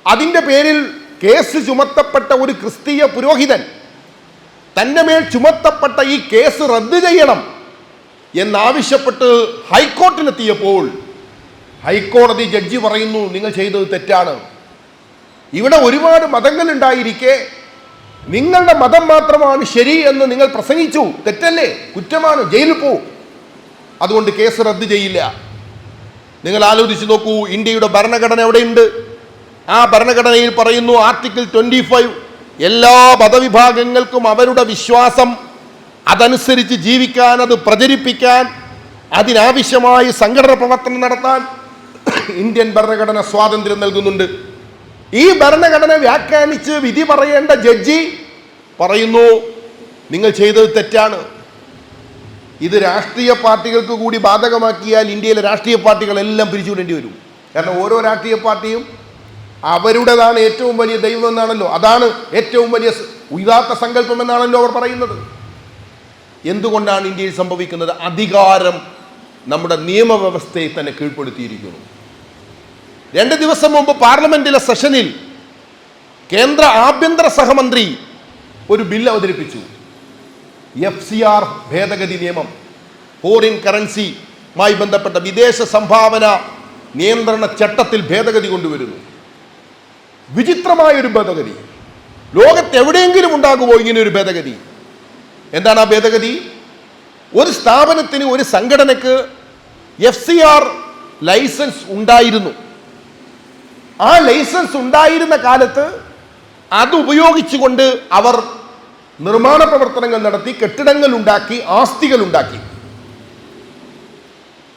അതിൻ്റെ പേരിൽ കേസ് ചുമത്തപ്പെട്ട ഒരു ക്രിസ്തീയ പുരോഹിതൻ തൻ്റെ മേൽ ചുമത്തപ്പെട്ട ഈ കേസ് റദ്ദ് ചെയ്യണം എന്നാവശ്യപ്പെട്ട് ഹൈക്കോർട്ടിലെത്തിയപ്പോൾ ഹൈക്കോടതി ജഡ്ജി പറയുന്നു, നിങ്ങൾ ചെയ്തത് തെറ്റാണ്. ഇവിടെ ഒരുപാട് മതങ്ങൾ ഉണ്ടായിരിക്കെ നിങ്ങളുടെ മതം മാത്രമാണ് ശരി എന്ന് നിങ്ങൾ പ്രസംഗിച്ചു, തെറ്റല്ലേ, കുറ്റമാണ്, ജയിലിൽ പോവും. അതുകൊണ്ട് കേസ് റദ്ദ് ചെയ്യില്ല. നിങ്ങൾ ആലോചിച്ച് നോക്കൂ, ഇന്ത്യയുടെ ഭരണഘടന എവിടെയുണ്ട്? ആ ഭരണഘടനയിൽ പറയുന്നു, ആർട്ടിക്കിൾ 25, എല്ലാ മതവിഭാഗങ്ങൾക്കും അവരുടെ വിശ്വാസം അതനുസരിച്ച് ജീവിക്കാൻ, അത് പ്രചരിപ്പിക്കാൻ, അതിനാവശ്യമായി സംഘടന പ്രവർത്തനം നടത്താൻ ഇന്ത്യൻ ഭരണഘടന സ്വാതന്ത്ര്യം നൽകുന്നുണ്ട്. ഈ ഭരണഘടന വ്യാഖ്യാനിച്ച് വിധി പറയേണ്ട ജഡ്ജി പറയുന്നു, നിങ്ങൾ ചെയ്തത് തെറ്റാണ്. ഇത് രാഷ്ട്രീയ പാർട്ടികൾക്ക് കൂടി ബാധകമാക്കിയാൽ ഇന്ത്യയിലെ രാഷ്ട്രീയ പാർട്ടികളെല്ലാം പിരിച്ചുവിടേണ്ടി വരും. കാരണം ഓരോ രാഷ്ട്രീയ പാർട്ടിയും അവരുടേതാണ് ഏറ്റവും വലിയ ദൈവം എന്നാണല്ലോ, അതാണ് ഏറ്റവും വലിയ ഉദാത്ത സങ്കല്പം എന്നാണല്ലോ അവർ പറയുന്നത്. എന്തുകൊണ്ടാണ് ഇന്ത്യയിൽ സംഭവിക്കുന്നത്? അധികാരം നമ്മുടെ നിയമവ്യവസ്ഥയെ തന്നെ കീഴ്പ്പെടുത്തിയിരിക്കുന്നു. 2 ദിവസം മുമ്പ് പാർലമെന്റിലെ സെഷനിൽ കേന്ദ്ര ആഭ്യന്തര സഹമന്ത്രി ഒരു ബില്ല് അവതരിപ്പിച്ചു. FCR ഭേദഗതി നിയമം, ഫോറിൻ കറൻസിയുമായി ബന്ധപ്പെട്ട വിദേശ സംഭാവന നിയന്ത്രണ ചട്ടത്തിൽ ഭേദഗതി കൊണ്ടുവരുന്നു. വിചിത്രമായൊരു ഭേദഗതി. ലോകത്ത് എവിടെയെങ്കിലും ഉണ്ടാകുമോ ഇങ്ങനെ ഒരു ഭേദഗതി? എന്താണ് ആ ഭേദഗതി? ഒരു സ്ഥാപനത്തിന്, ഒരു സംഘടനയ്ക്ക് FCR ലൈസൻസ് ഉണ്ടായിരുന്നു. ആ ലൈസൻസ് ഉണ്ടായിരുന്ന കാലത്ത് അത് ഉപയോഗിച്ചുകൊണ്ട് അവർ നിർമ്മാണ പ്രവർത്തനങ്ങൾ നടത്തി, കെട്ടിടങ്ങൾ ഉണ്ടാക്കി, ആസ്തികൾ ഉണ്ടാക്കി.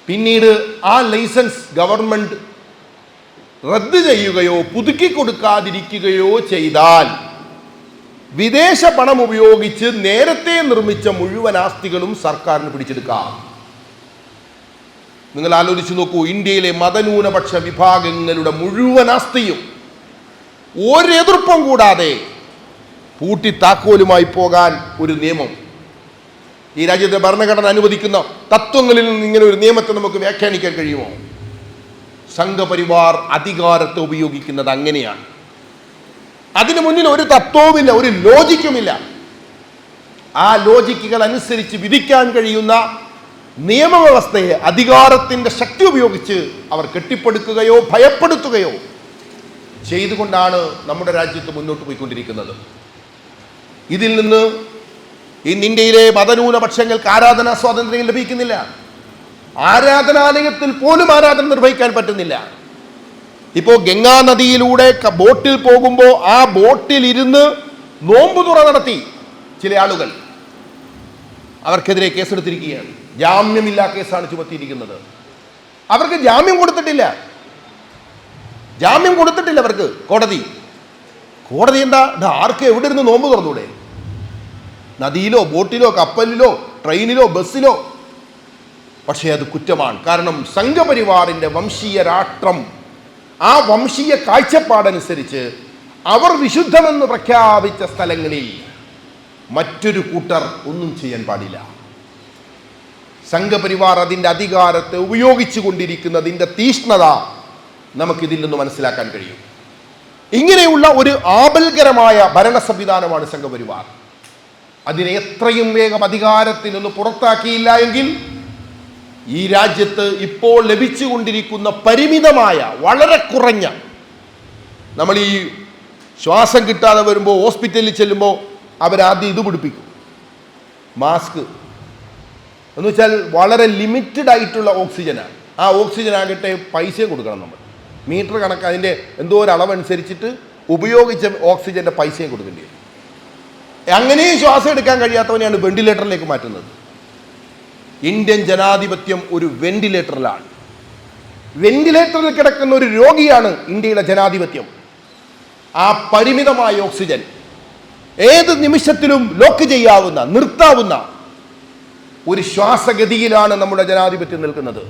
പിന്നീട് ആ ലൈസൻസ് ഗവൺമെന്റ് റദ്ദ് ചെയ്യുകയോ പുതുക്കി കൊടുക്കാതിരിക്കുകയോ ചെയ്താൽ വിദേശ പണം ഉപയോഗിച്ച് നേരത്തെ നിർമ്മിച്ച മുഴുവൻ ആസ്തികളും സർക്കാരിന് പിടിച്ചെടുക്കാം. നിങ്ങൾ ആലോചിച്ച് നോക്കൂ, ഇന്ത്യയിലെ മതന്യൂനപക്ഷ വിഭാഗങ്ങളുടെ മുഴുവൻ ആസ്തിയും ഒരെതിർപ്പും കൂടാതെ പൂട്ടി താക്കോലുമായി പോകാൻ ഒരു നിയമം. ഈ രാജ്യത്തെ ഭരണഘടന അനുവദിക്കുന്ന തത്വങ്ങളിൽ നിന്ന് ഇങ്ങനെ ഒരു നിയമത്തെ നമുക്ക് വ്യാഖ്യാനിക്കാൻ കഴിയുമോ? സംഘപരിവാർ അധികാരത്തെ ഉപയോഗിക്കുന്നത് അങ്ങനെയാണ്. അതിനു മുന്നിൽ ഒരു തത്വവുമില്ല, ഒരു ലോജിക്കുമില്ല. ആ ലോജിക്കുകൾ അനുസരിച്ച് വിധിക്കാൻ കഴിയുന്ന നിയമവ്യവസ്ഥയെ അധികാരത്തിൻ്റെ ശക്തി ഉപയോഗിച്ച് അവർ കെട്ടിപ്പടുക്കുകയോ ഭയപ്പെടുത്തുകയോ ചെയ്തുകൊണ്ടാണ് നമ്മുടെ രാജ്യത്ത് മുന്നോട്ട് പോയിക്കൊണ്ടിരിക്കുന്നത്. ഇതിൽ നിന്ന് ഇന്ന് ഇന്ത്യയിലെ മതന്യൂനപക്ഷങ്ങൾക്ക് ആരാധനാ സ്വാതന്ത്ര്യം ലഭിക്കുന്നില്ല. ആരാധനാലയത്തിൽ പോലും ആരാധന നിർവഹിക്കാൻ പറ്റുന്നില്ല. ഇപ്പോൾ ഗംഗാ നദിയിലൂടെ ബോട്ടിൽ പോകുമ്പോൾ ആ ബോട്ടിൽ ഇരുന്ന് നോമ്പ് തുറ നടത്തി ചില ആളുകൾ. അവർക്കെതിരെ കേസെടുത്തിരിക്കുകയാണ്. ജാമ്യമില്ലാ കേസാണ് ചുമത്തിയിരിക്കുന്നത്. അവർക്ക് ജാമ്യം കൊടുത്തിട്ടില്ല. അവർക്ക് കോടതി എന്താ, ആർക്ക് എവിടെ ഇരുന്ന് നോമ്പ് തുറന്നൂടെ? നദിയിലോ ബോട്ടിലോ കപ്പലിലോ ട്രെയിനിലോ ബസ്സിലോ? പക്ഷേ അത് കുറ്റമാണ്. കാരണം സംഘപരിവാറിൻ്റെ വംശീയ രാഷ്ട്രം, ആ വംശീയ കാഴ്ചപ്പാടനുസരിച്ച് അവർ വിശുദ്ധമെന്ന് പ്രഖ്യാപിച്ച സ്ഥലങ്ങളിൽ മറ്റൊരു കൂട്ടർ ഒന്നും ചെയ്യാൻ പാടില്ല. സംഘപരിവാർ അതിൻ്റെ അധികാരത്തെ ഉപയോഗിച്ചു കൊണ്ടിരിക്കുന്നതിൻ്റെ തീഷ്ണത നമുക്കിതിൽ നിന്ന് മനസ്സിലാക്കാൻ കഴിയും. ഇങ്ങനെയുള്ള ഒരു ആപൽകരമായ ഭരണ സംവിധാനമാണ് സംഘപരിവാർ. അതിനെ എത്രയും വേഗം അധികാരത്തിൽ നിന്ന് പുറത്താക്കിയില്ല എങ്കിൽ ഈ രാജ്യത്ത് ഇപ്പോൾ ലഭിച്ചുകൊണ്ടിരിക്കുന്ന പരിമിതമായ, വളരെ കുറഞ്ഞ, നമ്മൾ ഈ ശ്വാസം കിട്ടാതെ വരുമ്പോൾ ഹോസ്പിറ്റലിൽ ചെല്ലുമ്പോൾ അവരാദ്യം ഇത് പിടിപ്പിക്കും, മാസ്ക് എന്ന് വെച്ചാൽ വളരെ ലിമിറ്റഡ് ആയിട്ടുള്ള ഓക്സിജനാണ്. ആ ഓക്സിജൻ ആകട്ടെ പൈസയും കൊടുക്കണം. നമ്മൾ മീറ്റർ കണക്ക് അതിൻ്റെ എന്തോ ഒരു അളവനുസരിച്ചിട്ട് ഉപയോഗിച്ച ഓക്സിജൻ്റെ പൈസയും കൊടുക്കേണ്ടി വരും. അങ്ങനെയും ശ്വാസം എടുക്കാൻ കഴിയാത്തവനെയാണ് വെന്റിലേറ്ററിലേക്ക് മാറ്റുന്നത്. ഇന്ത്യൻ ജനാധിപത്യം ഒരു വെന്റിലേറ്ററിലാണ്. വെന്റിലേറ്ററിൽ കിടക്കുന്ന ഒരു രോഗിയാണ് ഇന്ത്യയിലെ ജനാധിപത്യം. ആ പരിമിതമായ ഓക്സിജൻ ഏത് നിമിഷത്തിലും ലോക്ക് ചെയ്യാവുന്ന, നിർത്താവുന്ന ഒരു ശ്വാസഗതിയിലാണ് നമ്മുടെ ജനാധിപത്യം നിൽക്കുന്നത്.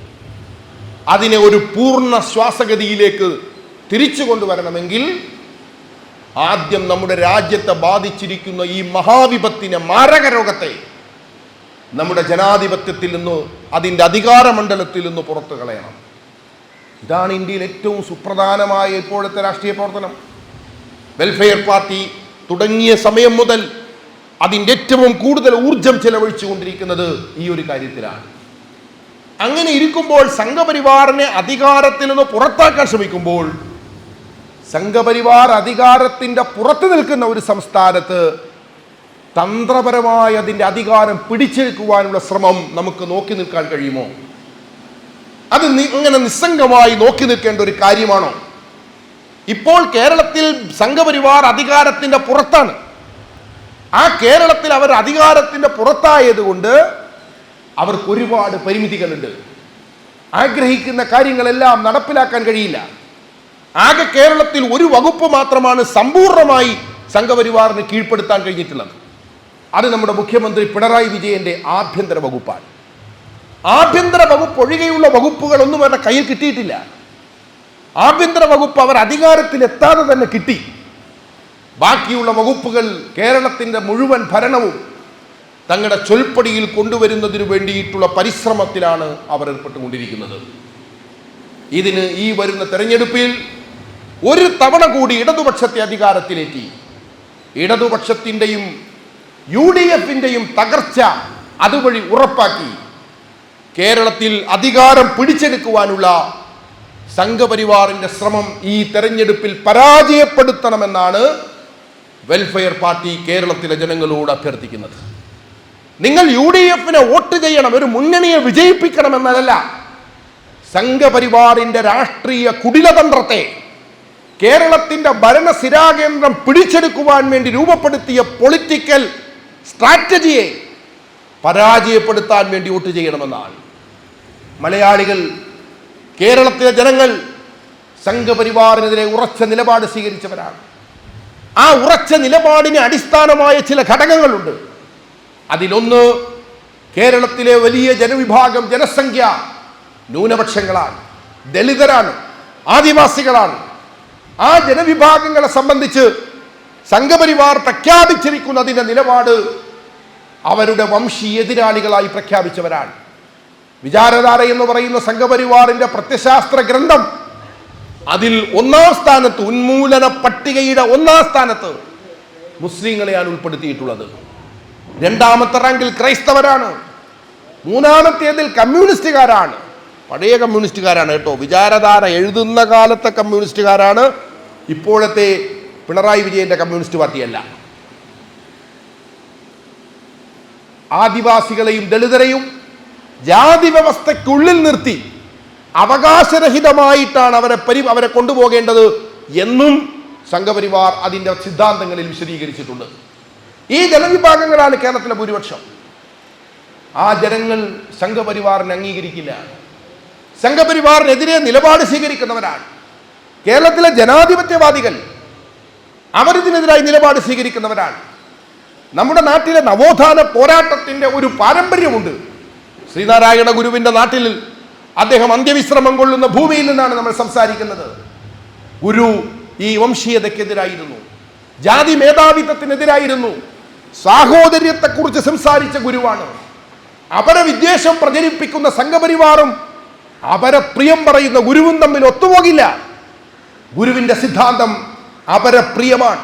അതിനെ ഒരു പൂർണ്ണ ശ്വാസഗതിയിലേക്ക് തിരിച്ചു കൊണ്ടുവരണമെങ്കിൽ ആദ്യം നമ്മുടെ രാജ്യത്തെ ബാധിച്ചിരിക്കുന്ന ഈ മഹാവിപത്തിനെ, മാരക രോഗത്തെ നമ്മുടെ ജനാധിപത്യത്തിൽ നിന്ന്, അതിൻ്റെ അധികാരമണ്ഡലത്തിൽ നിന്ന് പുറത്തു കളയണം. ഇതാണ് ഇന്ത്യയിൽ ഏറ്റവും സുപ്രധാനമായ ഇപ്പോഴത്തെ രാഷ്ട്രീയ പ്രവർത്തനം. വെൽഫെയർ പാർട്ടി തുടങ്ങിയ സമയം മുതൽ അതിൻ്റെ ഏറ്റവും കൂടുതൽ ഊർജം ചെലവഴിച്ചുകൊണ്ടിരിക്കുന്നത് ഈ ഒരു കാര്യത്തിലാണ്. അങ്ങനെ ഇരിക്കുമ്പോൾ സംഘപരിവാറിനെ അധികാരത്തിൽ നിന്ന് പുറത്താക്കാൻ ശ്രമിക്കുമ്പോൾ, സംഘപരിവാർ അധികാരത്തിൻ്റെ പുറത്തു നിൽക്കുന്ന ഒരു സംസ്ഥാനത്ത് തന്ത്രപരമായ അതിൻ്റെ അധികാരം പിടിച്ചെടുക്കുവാനുള്ള ശ്രമം നമുക്ക് നോക്കി നിൽക്കാൻ കഴിയുമോ? അത് അങ്ങനെ നിസ്സംഗമായി നോക്കി നിൽക്കേണ്ട ഒരു കാര്യമാണോ? ഇപ്പോൾ കേരളത്തിൽ സംഘപരിവാർ അധികാരത്തിൻ്റെ പുറത്താണ്. ആ കേരളത്തിൽ അവർ അധികാരത്തിൻ്റെ പുറത്തായതുകൊണ്ട് അവർക്ക് ഒരുപാട് പരിമിതികളുണ്ട്. ആഗ്രഹിക്കുന്ന കാര്യങ്ങളെല്ലാം നടപ്പിലാക്കാൻ കഴിയില്ല. ആകെ കേരളത്തിൽ ഒരു വകുപ്പ് മാത്രമാണ് സമ്പൂർണ്ണമായി സംഘപരിവാറിന് കീഴ്പ്പെടുത്താൻ കഴിഞ്ഞിട്ടുള്ളത്. അത് നമ്മുടെ മുഖ്യമന്ത്രി പിണറായി വിജയന്റെ ആഭ്യന്തര വകുപ്പാണ്. ആഭ്യന്തര വകുപ്പ് ഒഴികെയുള്ള വകുപ്പുകളൊന്നും അവരുടെ കയ്യിൽ കിട്ടിയിട്ടില്ല. ആഭ്യന്തര വകുപ്പ് അവർ അധികാരത്തിൽ എത്താതെ തന്നെ കിട്ടി. ബാക്കിയുള്ള വകുപ്പുകൾ കേരളത്തിൻ്റെ മുഴുവൻ ഭരണവും തങ്ങളുടെ ചൊൽപ്പടിയിൽ കൊണ്ടുവരുന്നതിന് വേണ്ടിയിട്ടുള്ള പരിശ്രമത്തിലാണ് അവർ ഏർപ്പെട്ടുകൊണ്ടിരിക്കുന്നത്. ഇതിന് ഈ വരുന്ന തെരഞ്ഞെടുപ്പിൽ ഒരു തവണ കൂടി ഇടതുപക്ഷത്തെ അധികാരത്തിലേറ്റി ഇടതുപക്ഷത്തിൻ്റെയും UDFിൻ്റെയും തകർച്ച അതുവഴി ഉറപ്പാക്കി കേരളത്തിൽ അധികാരം പിടിച്ചെടുക്കുവാനുള്ള സംഘപരിവാറിന്റെ ശ്രമം ഈ തെരഞ്ഞെടുപ്പിൽ പരാജയപ്പെടുത്തണമെന്നാണ് വെൽഫെയർ പാർട്ടി കേരളത്തിലെ ജനങ്ങളോട് അഭ്യർത്ഥിക്കുന്നത്. നിങ്ങൾ UDFിനെ വോട്ട് ചെയ്യണം, ഒരു മുന്നണിയെ വിജയിപ്പിക്കണമെന്നതല്ല. സംഘപരിവാറിന്റെ രാഷ്ട്രീയ കുടിലതന്ത്രത്തെ, കേരളത്തിന്റെ ഭരണസിരാകേന്ദ്രം പിടിച്ചെടുക്കുവാൻ വേണ്ടി രൂപപ്പെടുത്തിയ പൊളിറ്റിക്കൽ സ്ട്രാറ്റജിയെ പരാജയപ്പെടുത്താൻ വേണ്ടി വോട്ട് ചെയ്യണമെന്നാണ്. മലയാളികൾ, കേരളത്തിലെ ജനങ്ങൾ സംഘപരിവാറിനെതിരെ ഉറച്ച നിലപാട് സ്വീകരിച്ചവരാണ്. ആ ഉറച്ച നിലപാടിന് അടിസ്ഥാനമായ ചില ഘടകങ്ങളുണ്ട്. അതിലൊന്ന്, കേരളത്തിലെ വലിയ ജനവിഭാഗം, ജനസംഖ്യ ന്യൂനപക്ഷങ്ങളാണ്, ദളിതരാണ്, ആദിവാസികളാണ്. ആ ജനവിഭാഗങ്ങളെ സംബന്ധിച്ച് സംഘപരിവാർ പ്രഖ്യാപിച്ചിരിക്കുന്നതിൻ്റെ നിലപാട് അവരുടെ വംശീയ എതിരാളികളായി പ്രഖ്യാപിച്ചവരാണ്. വിചാരധാര എന്ന് പറയുന്ന സംഘപരിവാറിന്റെ പ്രത്യശാസ്ത്ര ഗ്രന്ഥം, അതിൽ ഒന്നാം സ്ഥാനത്ത്, ഉന്മൂലന പട്ടികയുടെ ഒന്നാം സ്ഥാനത്ത് മുസ്ലിങ്ങളെയാണ് ഉൾപ്പെടുത്തിയിട്ടുള്ളത്. രണ്ടാമത്തെ റാങ്കിൽ ക്രൈസ്തവരാണ്. മൂന്നാമത്തേതിൽ കമ്മ്യൂണിസ്റ്റുകാരാണ്. പഴയ കമ്മ്യൂണിസ്റ്റുകാരാണ് കേട്ടോ. വിചാരധാര എഴുതുന്ന കാലത്തെ കമ്മ്യൂണിസ്റ്റുകാരാണ്, ഇപ്പോഴത്തെ പിണറായി വിജയന്റെ കമ്മ്യൂണിസ്റ്റ് പാർട്ടിയല്ല. ആദിവാസികളെയും ദളിതരെയും ജാതി വ്യവസ്ഥയ്ക്കുള്ളിൽ നിർത്തി അവകാശരഹിതമായിട്ടാണ് അവരെ കൊണ്ടുപോകേണ്ടത് എന്നും സംഘപരിവാർ അതിൻ്റെ സിദ്ധാന്തങ്ങളിൽ വിശദീകരിച്ചിട്ടുണ്ട്. ഈ ജനവിഭാഗങ്ങളാണ് കേരളത്തിലെ ഭൂരിപക്ഷം. ആ ജനങ്ങൾ സംഘപരിവാറിനെ അംഗീകരിക്കില്ല. സംഘപരിവാറിനെതിരെ നിലപാട് സ്വീകരിക്കുന്നവരാണ്. കേരളത്തിലെ ജനാധിപത്യവാദികൾ അവരിതിനെതിരായി നിലപാട് സ്വീകരിക്കുന്നവരാണ്. നമ്മുടെ നാട്ടിലെ നവോത്ഥാന പോരാട്ടത്തിൻ്റെ ഒരു പാരമ്പര്യമുണ്ട്. ശ്രീനാരായണ ഗുരുവിൻ്റെ നാട്ടിൽ അദ്ദേഹം അന്ത്യവിശ്രമം കൊള്ളുന്ന ഭൂമിയിൽ നിന്നാണ് നമ്മൾ സംസാരിക്കുന്നത്. ഗുരു ഈ വംശീയതയ്ക്കെതിരായിരുന്നു, ജാതി മേധാവിത്വത്തിനെതിരായിരുന്നു, സാഹോദര്യത്തെക്കുറിച്ച് സംസാരിച്ച ഗുരുവാണ്. അവരെ വിദ്വേഷം പ്രചരിപ്പിക്കുന്ന സംഘപരിവാറും അവരെ പ്രിയം പറയുന്ന ഗുരുവും തമ്മിൽ ഒത്തുപോകില്ല. ഗുരുവിന്റെ സിദ്ധാന്തം അവരെ പ്രിയമാണ്.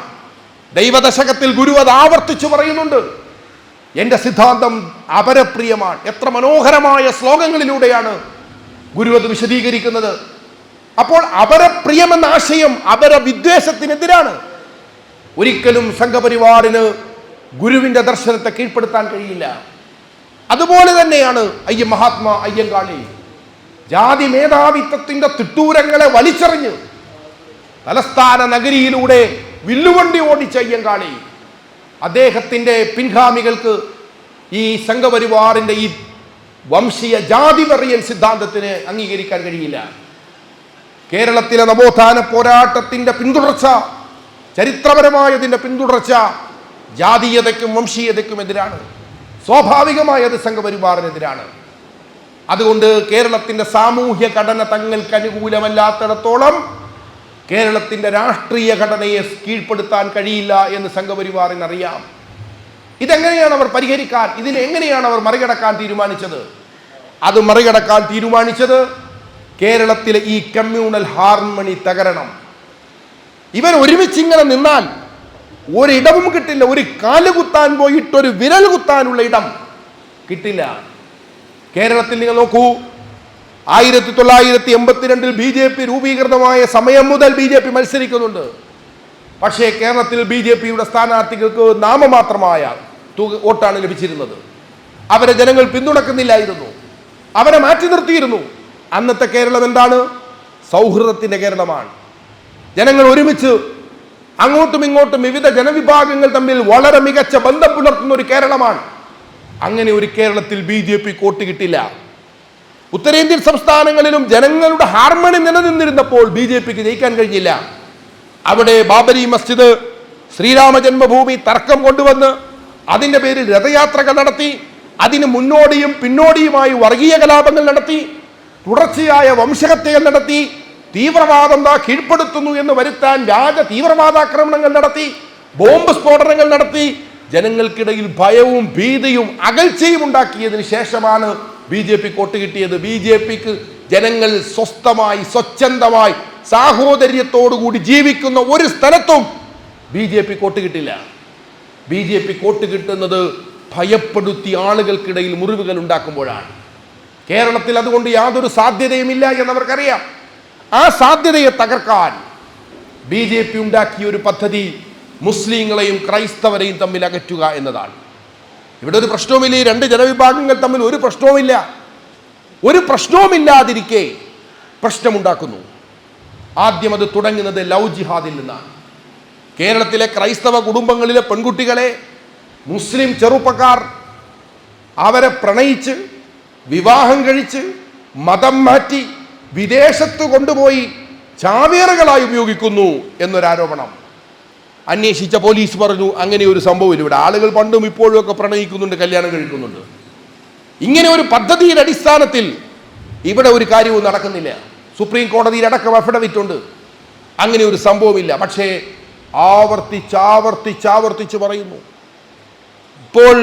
ദൈവദശകത്തിൽ ഗുരു അത് ആവർത്തിച്ചു പറയുന്നുണ്ട്. എൻ്റെ സിദ്ധാന്തം അവരെ പ്രിയമാണ്. എത്ര മനോഹരമായ ശ്ലോകങ്ങളിലൂടെയാണ് ഗുരു അത് വിശദീകരിക്കുന്നത്. അപ്പോൾ അവരെ പ്രിയമെന്ന ആശയം അവരെ വിദ്വേഷത്തിനെതിരാണ്. ഒരിക്കലും സംഘപരിവാറിന് ഗുരുവിന്റെ ദർശനത്തെ കീഴ്പ്പെടുത്താൻ കഴിയില്ല. അതുപോലെ തന്നെയാണ് മഹാത്മാ അയ്യങ്കാളി. ജാതി മേധാവിത്വത്തിന്റെ തിട്ടൂരങ്ങളെ വലിച്ചെറിഞ്ഞ് തലസ്ഥാന നഗരിയിലൂടെ വില്ലുവണ്ടി ഓടിച്ച അയ്യങ്കാളി, അദ്ദേഹത്തിന്റെ പിൻഗാമികൾക്ക് ഈ സംഘപരിവാറിന്റെ ഈ വംശീയ ജാതിവെറിയൻ സിദ്ധാന്തത്തിന് അംഗീകരിക്കാൻ കഴിയില്ല. കേരളത്തിലെ നവോത്ഥാന പോരാട്ടത്തിന്റെ പിന്തുടർച്ച, ചരിത്രപരമായതിന്റെ പിന്തുടർച്ച ജാതീയതയ്ക്കും വംശീയതയ്ക്കും എതിരാണ്. സ്വാഭാവികമായത് സംഘപരിവാറിനെതിരാണ്. അതുകൊണ്ട് കേരളത്തിന്റെ സാമൂഹ്യ ഘടന തങ്ങൾക്ക് അനുകൂലമല്ലാത്തിടത്തോളം കേരളത്തിന്റെ രാഷ്ട്രീയ ഘടനയെ കീഴ്പ്പെടുത്താൻ കഴിയില്ല എന്ന് സംഘപരിവാറിനറിയാം. ഇതെങ്ങനെയാണ് അവർ പരിഹരിക്കാൻ, ഇതിനെങ്ങനെയാണ് അവർ മറികടക്കാൻ തീരുമാനിച്ചത്? അത് മറികടക്കാൻ തീരുമാനിച്ചത് കേരളത്തിലെ ഈ കമ്മ്യൂണൽ ഹാർമണി തകരണം. ഇവർ ഒരുമിച്ച് ഇങ്ങനെ നിന്നാൽ ഒരിടവും കിട്ടില്ല. ഒരു കാല് കുത്താൻ പോയിട്ട് ഒരു വിരൽ കുത്താനുള്ള ഇടം കിട്ടില്ല. കേരളത്തിൽ നിങ്ങൾ നോക്കൂ, 1982 BJP രൂപീകൃതമായ സമയം മുതൽ BJP മത്സരിക്കുന്നുണ്ട്. പക്ഷേ കേരളത്തിൽ BJPയുടെ സ്ഥാനാർത്ഥികൾക്ക് നാമമാത്രമായ വോട്ടാണ് ലഭിച്ചിരുന്നത്. അവരെ ജനങ്ങൾ പിന്തുണക്കുന്നില്ലായിരുന്നു, അവരെ മാറ്റി നിർത്തിയിരുന്നു. അന്നത്തെ കേരളം എന്താണ്? സൗഹൃദത്തിന്റെ കേരളമാണ്. ജനങ്ങൾ ഒരുമിച്ച് അങ്ങോട്ടും ഇങ്ങോട്ടും വിവിധ ജനവിഭാഗങ്ങൾ തമ്മിൽ വളരെ മികച്ച ബന്ധം പുലർത്തുന്ന ഒരു കേരളമാണ്. അങ്ങനെ ഒരു കേരളത്തിൽ BJP വോട്ട് കിട്ടില്ല. ഉത്തരേന്ത്യൻ സംസ്ഥാനങ്ങളിലും ജനങ്ങളുടെ ഹാർമണി നിലനിന്നിരുന്നപ്പോൾ BJPക്ക് ജയിക്കാൻ കഴിഞ്ഞില്ല. അവിടെ ബാബരി മസ്ജിദ്, ശ്രീരാമ ജന്മഭൂമി തർക്കം കൊണ്ടുവന്ന് അതിൻ്റെ പേരിൽ രഥയാത്രകൾ നടത്തി, അതിന് മുന്നോടിയും പിന്നോടിയുമായി വർഗീയ കലാപങ്ങൾ നടത്തി, തുടർച്ചയായ വംശഹത്യകൾ നടത്തി, തീവ്രവാദം കീഴ്പ്പെടുത്തുന്നു എന്ന് വരുത്താൻ വ്യാജ തീവ്രവാദാക്രമണങ്ങൾ നടത്തി, ബോംബ് സ്ഫോടനങ്ങൾ നടത്തി, ജനങ്ങൾക്കിടയിൽ ഭയവും ഭീതിയും അകൽച്ചയും ഉണ്ടാക്കിയതിന് ശേഷമാണ് BJP വോട്ട് കിട്ടിയത്. BJPക്ക് ജനങ്ങൾ സ്വസ്ഥമായി സ്വച്ഛന്തമായി സാഹോദര്യത്തോടുകൂടി ജീവിക്കുന്ന ഒരു സ്ഥലത്തും BJP വോട്ട് കിട്ടില്ല. BJP വോട്ട് കിട്ടുന്നത് ഭയപ്പെടുത്തി ആളുകൾക്കിടയിൽ മുറിവുകൾ ഉണ്ടാക്കുമ്പോഴാണ്. കേരളത്തിൽ അതുകൊണ്ട് യാതൊരു സാധ്യതയുമില്ല എന്നവർക്കറിയാം. ആ സാധ്യതയെ തകർക്കാൻ BJP ഉണ്ടാക്കിയ ഒരു പദ്ധതി മുസ്ലിങ്ങളെയും ക്രൈസ്തവരെയും തമ്മിൽ അകറ്റുക എന്നതാണ്. ഇവിടെ ഒരു പ്രശ്നവുമില്ല. ഈ രണ്ട് ജനവിഭാഗങ്ങൾ തമ്മിൽ ഒരു പ്രശ്നവുമില്ല. ഒരു പ്രശ്നവുമില്ലാതിരിക്കെ പ്രശ്നമുണ്ടാക്കുന്നു. ആദ്യം അത് തുടങ്ങുന്നത് ലവ് ജിഹാദിൽ നിന്നാണ്. കേരളത്തിലെ ക്രൈസ്തവ കുടുംബങ്ങളിലെ പെൺകുട്ടികളെ മുസ്ലിം ചെറുപ്പക്കാർ അവരെ പ്രണയിച്ച് വിവാഹം കഴിച്ച് മതം മാറ്റി വിദേശത്ത് കൊണ്ടുപോയി ചാവേറുകളായി ഉപയോഗിക്കുന്നു എന്നൊരാരോപണം. അന്വേഷിച്ച പോലീസ് പറഞ്ഞു അങ്ങനെ ഒരു സംഭവം ഇവിടെ. ആളുകൾ പണ്ടും ഇപ്പോഴും ഒക്കെ പ്രണയിക്കുന്നുണ്ട്, കല്യാണം കഴിക്കുന്നുണ്ട്. ഇങ്ങനെ ഒരു പദ്ധതിയുടെ അടിസ്ഥാനത്തിൽ ഇവിടെ ഒരു കാര്യവും നടക്കുന്നില്ല. സുപ്രീം കോടതിയിൽ അടക്കം അഫിഡവിറ്റ് ഉണ്ട്. അങ്ങനെ ഒരു സംഭവമില്ല. പക്ഷേ ആവർത്തിച്ച് പറയുന്നു. ഇപ്പോൾ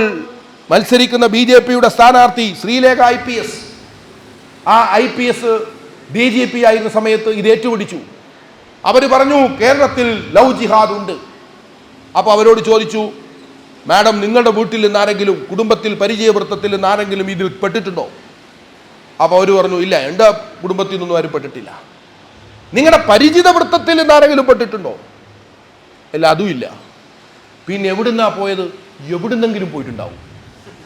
മത്സരിക്കുന്ന BJPയുടെ സ്ഥാനാർത്ഥി ശ്രീലേഖ IPS, ആ IPS BJP ആയിരുന്ന സമയത്ത് ഇത് ഏറ്റുപിടിച്ചു. അവർ പറഞ്ഞു കേരളത്തിൽ ലവ് ജിഹാദ് ഉണ്ട്. അപ്പോൾ അവരോട് ചോദിച്ചു, മാഡം നിങ്ങളുടെ വീട്ടിൽ നിന്നാരെങ്കിലും, കുടുംബത്തിൽ പരിചയവൃത്തത്തിൽ നിന്നാരെങ്കിലും ഇതിൽ പെട്ടിട്ടുണ്ടോ? അപ്പോൾ അവർ പറഞ്ഞു ഇല്ല, എൻ്റെ കുടുംബത്തിൽ നിന്നും ആരും പെട്ടിട്ടില്ല. നിങ്ങളുടെ പരിചിത വൃത്തത്തിൽ നിന്നാരെങ്കിലും പെട്ടിട്ടുണ്ടോ? ഇല്ല, അതുമില്ല. പിന്നെ എവിടുന്നാ പോയത്? എവിടുന്നെങ്കിലും പോയിട്ടുണ്ടാവും.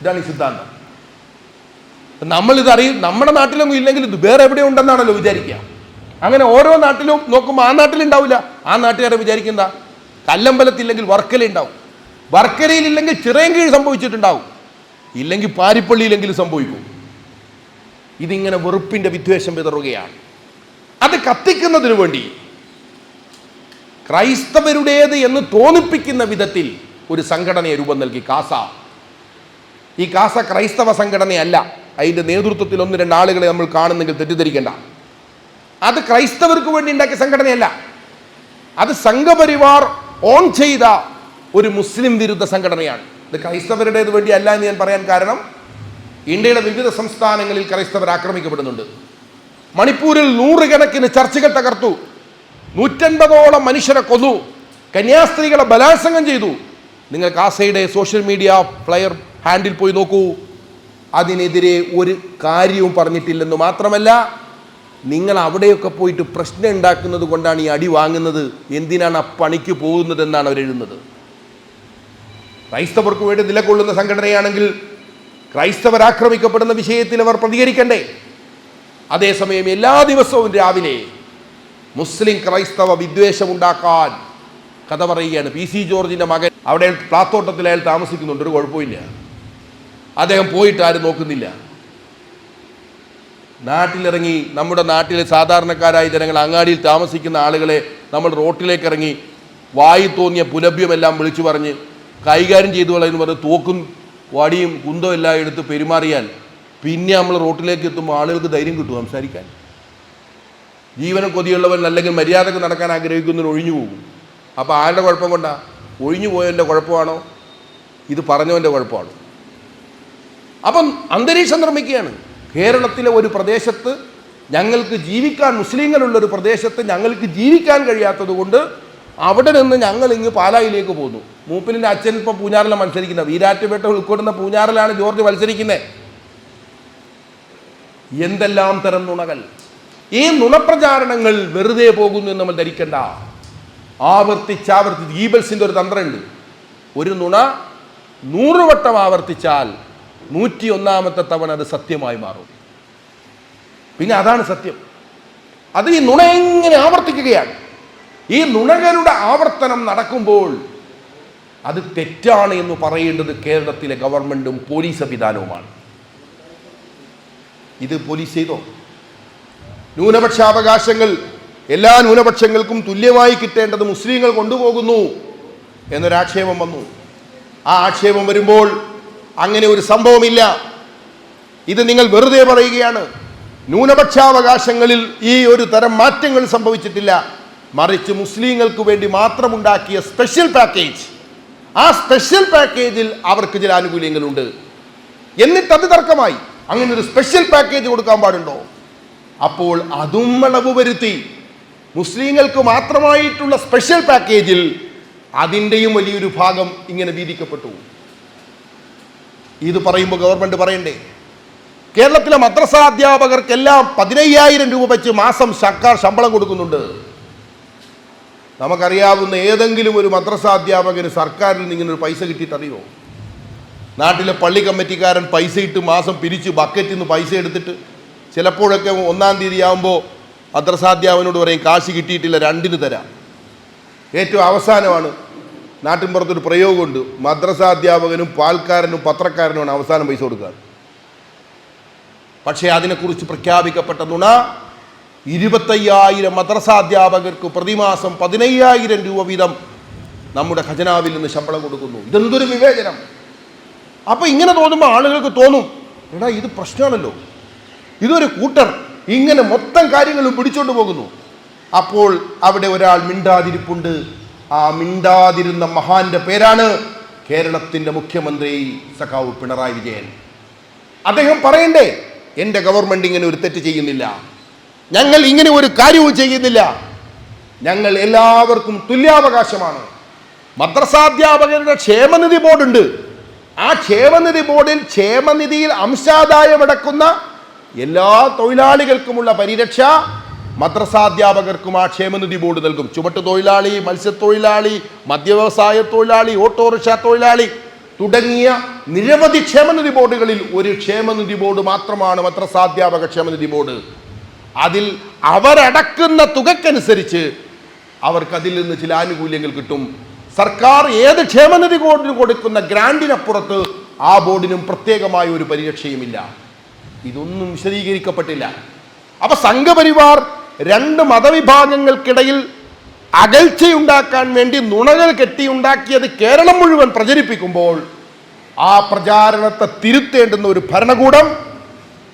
ഇതാണ് ഈ സിദ്ധാന്തം. നമ്മളിത് അറിയും. നമ്മുടെ നാട്ടിലൊന്നും ഇല്ലെങ്കിൽ ഇത് വേറെ എവിടെ ഉണ്ടെന്നാണല്ലോ വിചാരിക്കുക. അങ്ങനെ ഓരോ നാട്ടിലും നോക്കുമ്പോൾ ആ നാട്ടിലുണ്ടാവില്ല. ആ നാട്ടുകാരെ വിചാരിക്കുന്ന കല്ലമ്പലത്തില്ലെങ്കിൽ വർക്കലയുണ്ടാവും, വർക്കലയിലില്ലെങ്കിൽ ചിറയൻകീഴ് സംഭവിച്ചിട്ടുണ്ടാവും, ഇല്ലെങ്കിൽ പാരിപ്പള്ളിയിലെങ്കിലും സംഭവിക്കും. ഇതിങ്ങനെ വെറുപ്പിന്റെ വിദ്വേഷം വിതറുകയാണ്. അത് കത്തിക്കുന്നതിന് വേണ്ടി ക്രൈസ്തവരുടേത് എന്ന് തോന്നിപ്പിക്കുന്ന വിധത്തിൽ ഒരു സംഘടനയെ രൂപം നൽകി കാസ. ഈ കാസ ക്രൈസ്തവ സംഘടനയല്ല. അതിൻ്റെ നേതൃത്വത്തിൽ 1-2 ആളുകളെ നമ്മൾ കാണുന്നെങ്കിൽ തെറ്റിദ്ധരിക്കേണ്ട. അത് ക്രൈസ്തവർക്ക് വേണ്ടി ഉണ്ടാക്കിയ സംഘടനയല്ല. അത് സംഘപരിവാർ ഓൺ ചെയ്ത ഒരു മുസ്ലിം വിരുദ്ധ സംഘടനയാണ്. ഇത് ക്രൈസ്തവരുടേത് വേണ്ടി അല്ല എന്ന് ഞാൻ പറയാൻ കാരണം, ഇന്ത്യയുടെ വിവിധ സംസ്ഥാനങ്ങളിൽ ക്രൈസ്തവർ ആക്രമിക്കപ്പെടുന്നുണ്ട്. മണിപ്പൂരിൽ 100 കണക്കിന് ചർച്ചുകൾ തകർത്തു, 150ഓളം മനുഷ്യരെ കൊന്നു, കന്യാസ്ത്രീകളെ ബലാത്സംഗം ചെയ്തു. നിങ്ങൾ കാസയുടെ സോഷ്യൽ മീഡിയ ഫ്ലയർ ഹാൻഡിൽ പോയി നോക്കൂ. അതിനെതിരെ ഒരു കാര്യവും പറഞ്ഞിട്ടില്ലെന്ന് മാത്രമല്ല, നിങ്ങൾ അവിടെയൊക്കെ പോയിട്ട് പ്രശ്നം ഉണ്ടാക്കുന്നത് കൊണ്ടാണ് ഈ അടി വാങ്ങുന്നത്, എന്തിനാണ് ആ പണിക്ക് പോകുന്നതെന്നാണ് അവരെഴുതുന്നത്. ക്രൈസ്തവർക്ക് വേണ്ടി നിലകൊള്ളുന്ന സംഘടനയാണെങ്കിൽ ക്രൈസ്തവർ ആക്രമിക്കപ്പെടുന്ന വിഷയത്തിൽ അവർ പ്രതികരിക്കണ്ടേ? അതേസമയം എല്ലാ ദിവസവും രാവിലെ മുസ്ലിം ക്രൈസ്തവ വിദ്വേഷമുണ്ടാക്കാൻ കഥ പറയുകയാണ്. PC ജോർജിൻ്റെ മകൻ അവിടെ പ്ലാത്തോട്ടത്തിൽ അയാൾ താമസിക്കുന്നുണ്ട്, ഒരു കുഴപ്പമില്ല. അദ്ദേഹം പോയിട്ട് ആരും നോക്കുന്നില്ല. നാട്ടിലിറങ്ങി നമ്മുടെ നാട്ടിലെ സാധാരണക്കാരായ ജനങ്ങൾ, അങ്ങാടിയിൽ താമസിക്കുന്ന ആളുകളെ നമ്മൾ റോട്ടിലേക്ക് ഇറങ്ങി വായി തോന്നിയ പുലഭ്യമെല്ലാം വിളിച്ചു പറഞ്ഞ് കൈകാര്യം ചെയ്തു കളയെന്ന് പറഞ്ഞ് തോക്കും വടിയും കുന്തവും എല്ലാം എടുത്ത് പെരുമാറിയാൽ പിന്നെ നമ്മൾ റോട്ടിലേക്ക് എത്തുമ്പോൾ ആളുകൾക്ക് ധൈര്യം കിട്ടും സംസാരിക്കാൻ. ജീവനം കൊതിയുള്ളവൻ അല്ലെങ്കിൽ മര്യാദക്ക് നടക്കാൻ ആഗ്രഹിക്കുന്നവൻ ഒഴിഞ്ഞു പോകും. അപ്പോൾ ആരുടെ കുഴപ്പം കൊണ്ടാ? ഒഴിഞ്ഞു പോയതിൻ്റെ കുഴപ്പമാണോ? ഇത് പറഞ്ഞവൻ്റെ കുഴപ്പമാണ്. അപ്പം അന്തരീക്ഷം നിർമ്മിക്കുകയാണ്. കേരളത്തിലെ ഒരു പ്രദേശത്ത് ഞങ്ങൾക്ക് ജീവിക്കാൻ, മുസ്ലിങ്ങളുള്ളൊരു പ്രദേശത്ത് ഞങ്ങൾക്ക് ജീവിക്കാൻ കഴിയാത്തത് കൊണ്ട് അവിടെ നിന്ന് ഞങ്ങൾ ഇങ്ങ് പാലായിലേക്ക് പോന്നു. മൂപ്പിലിൻ്റെ അച്ഛൻ ഇപ്പോൾ പൂഞ്ഞാറിലാണ് മത്സരിക്കുന്നത്. വീരാറ്റുപേട്ട ഉൾക്കൊള്ളുന്ന പൂഞ്ഞാറിലാണ് ജോർജ് മത്സരിക്കുന്നത്. എന്തെല്ലാം തരം നുണകൾ! ഈ നുണപ്രചാരണങ്ങൾ വെറുതെ പോകുന്നു എന്ന് നമ്മൾ ധരിക്കണ്ട. ആവർത്തിച്ചാവർത്തിച്ച് ഗീബൽസിൻ്റെ ഒരു തന്ത്രമുണ്ട്. ഒരു നുണ 100 വട്ടം ആവർത്തിച്ചാൽ 101ാമത്തെ തവണ അത് സത്യമായി മാറും. പിന്നെ അതാണ് സത്യം. അത് ഈ നുണ എങ്ങനെ ആവർത്തിക്കുകയാണ്. ഈ നുണകളുടെ ആവർത്തനം നടക്കുമ്പോൾ അത് തെറ്റാണ് എന്ന് പറയേണ്ടത് കേരളത്തിലെ ഗവൺമെന്റും പോലീസ് സംവിധാനവുമാണ്. ഇത് പോലീസ് ചെയ്തോ? ന്യൂനപക്ഷാവകാശങ്ങൾ എല്ലാ ന്യൂനപക്ഷങ്ങൾക്കും തുല്യമായി കിട്ടേണ്ടത് മുസ്ലിങ്ങൾ കൊണ്ടുപോകുന്നു എന്നൊരാക്ഷേപം വന്നു. ആ ആക്ഷേപം വരുമ്പോൾ അങ്ങനെ ഒരു സംഭവമില്ല, ഇത് നിങ്ങൾ വെറുതെ പറയുകയാണ്. ന്യൂനപക്ഷാവകാശങ്ങളിൽ ഈ ഒരു തരം മാറ്റങ്ങൾ സംഭവിച്ചിട്ടില്ല. മറിച്ച് മുസ്ലിങ്ങൾക്ക് വേണ്ടി മാത്രമുണ്ടാക്കിയ സ്പെഷ്യൽ പാക്കേജ്, ആ സ്പെഷ്യൽ പാക്കേജിൽ അവർക്ക് ചില ആനുകൂല്യങ്ങളുണ്ട്. എന്നിട്ടത് തർക്കമായി. അങ്ങനെ ഒരു സ്പെഷ്യൽ പാക്കേജ് കൊടുക്കാൻ പാടുണ്ടോ? അപ്പോൾ അതും ഇളവ് വരുത്തി. മുസ്ലിങ്ങൾക്ക് മാത്രമായിട്ടുള്ള സ്പെഷ്യൽ പാക്കേജിൽ അതിൻ്റെയും വലിയൊരു ഭാഗം ഇങ്ങനെ വീതിക്കപ്പെട്ടു. ഇത് പറയുമ്പോൾ ഗവൺമെന്റ് പറയണ്ടേ? കേരളത്തിലെ മദ്രസ അധ്യാപകർക്കെല്ലാം 15,000 രൂപ വെച്ച് മാസം സർക്കാർ ശമ്പളം കൊടുക്കുന്നുണ്ട്. നമുക്കറിയാവുന്ന ഏതെങ്കിലും ഒരു മദ്രസ അധ്യാപകന് സർക്കാരിൽ നിന്ന് ഇങ്ങനെ ഒരു പൈസ കിട്ടിയിട്ടറിയോ? നാട്ടിലെ പള്ളി കമ്മിറ്റിക്കാരൻ പൈസ ഇട്ട് മാസം പിരിച്ച് ബക്കറ്റിൽ നിന്ന് പൈസ എടുത്തിട്ട് ചിലപ്പോഴൊക്കെ 1-ാം തീയതി ആകുമ്പോൾ മദ്രസാധ്യാപകനോട് പറയും കാശ് കിട്ടിയിട്ടില്ല, 2-ന് തരാം. ഏറ്റവും അവസാനമാണ് നാട്ടിൻപുറത്തൊരു പ്രയോഗമുണ്ട്, മദ്രസാധ്യാപകനും പാൽക്കാരനും പത്രക്കാരനുമാണ് അവസാനം പൈസ കൊടുക്കുക. പക്ഷേ അതിനെക്കുറിച്ച് പ്രഖ്യാപിക്കപ്പെട്ട നുണ 25,000 മദ്രസാധ്യാപകർക്ക് പ്രതിമാസം 15,000 രൂപ വീതം നമ്മുടെ ഖജനാവിൽ നിന്ന് ശമ്പളം കൊടുക്കുന്നു. ഇതെന്തൊരു വിവേചനം! അപ്പൊ ഇങ്ങനെ തോന്നുമ്പോൾ ആളുകൾക്ക് തോന്നും, എടാ ഇത് പ്രശ്നമാണല്ലോ, ഇതൊരു കൂട്ടർ ഇങ്ങനെ മൊത്തം കാര്യങ്ങളും പിടിച്ചോണ്ട് പോകുന്നു. അപ്പോൾ അവിടെ ഒരാൾ മിണ്ടാതിരിപ്പുണ്ട്. ആ മിണ്ടാതിരുന്ന മഹാന്റെ പേരാണ് കേരളത്തിന്റെ മുഖ്യമന്ത്രി സഖാവ് പിണറായി വിജയൻ. അദ്ദേഹം പറയണ്ടേ, എൻ്റെ ഗവൺമെന്റ് ഇങ്ങനെ ഒരു തെറ്റ് ചെയ്യുന്നില്ല, ഞങ്ങൾ ഇങ്ങനെ ഒരു കാര്യവും ചെയ്യുന്നില്ല, ഞങ്ങൾ എല്ലാവർക്കും തുല്യാവകാശമാണ്. മദ്രസാധ്യാപകരുടെ ക്ഷേമനിധി ബോർഡുണ്ട്. ആ ക്ഷേമനിധി ബോർഡിൽ ക്ഷേമനിധിയിൽ അംശാദായം അടക്കുന്ന എല്ലാ തൊഴിലാളികൾക്കുമുള്ള പരിരക്ഷ മദ്രസാധ്യാപകർക്കും ആ ക്ഷേമനിധി ബോർഡ് നൽകും. ചുമട്ട് തൊഴിലാളി, മത്സ്യത്തൊഴിലാളി, മദ്യവ്യവസായ തൊഴിലാളി, ഓട്ടോറിക്ഷ തൊഴിലാളി തുടങ്ങിയ നിരവധി ക്ഷേമനിധി ബോർഡുകളിൽ ഒരു ക്ഷേമനിധി ബോർഡ് മാത്രമാണ് മദ്രസാധ്യാപക ക്ഷേമനിധി ബോർഡ്. അതിൽ അവരടക്കുന്ന തുകക്കനുസരിച്ച് അവർക്ക് അതിൽ നിന്ന് ചില ആനുകൂല്യങ്ങൾ കിട്ടും. സർക്കാർ ഏത് ക്ഷേമനിധി ബോർഡിന് കൊടുക്കുന്ന ഗ്രാൻഡിനപ്പുറത്ത് ആ ബോർഡിനും പ്രത്യേകമായ ഒരു പരിരക്ഷയുമില്ല. ഇതൊന്നും വിശദീകരിക്കപ്പെട്ടില്ല. അപ്പൊ സംഘപരിവാർ 2 മതവിഭാഗങ്ങൾക്കിടയിൽ അകൽച്ചയുണ്ടാക്കാൻ വേണ്ടി നുണകൾ കെട്ടിയുണ്ടാക്കിയത് കേരളം മുഴുവൻ പ്രചരിപ്പിക്കുമ്പോൾ ആ പ്രചാരണത്തെ തിരുത്തേണ്ടുന്ന ഒരു ഭരണകൂടം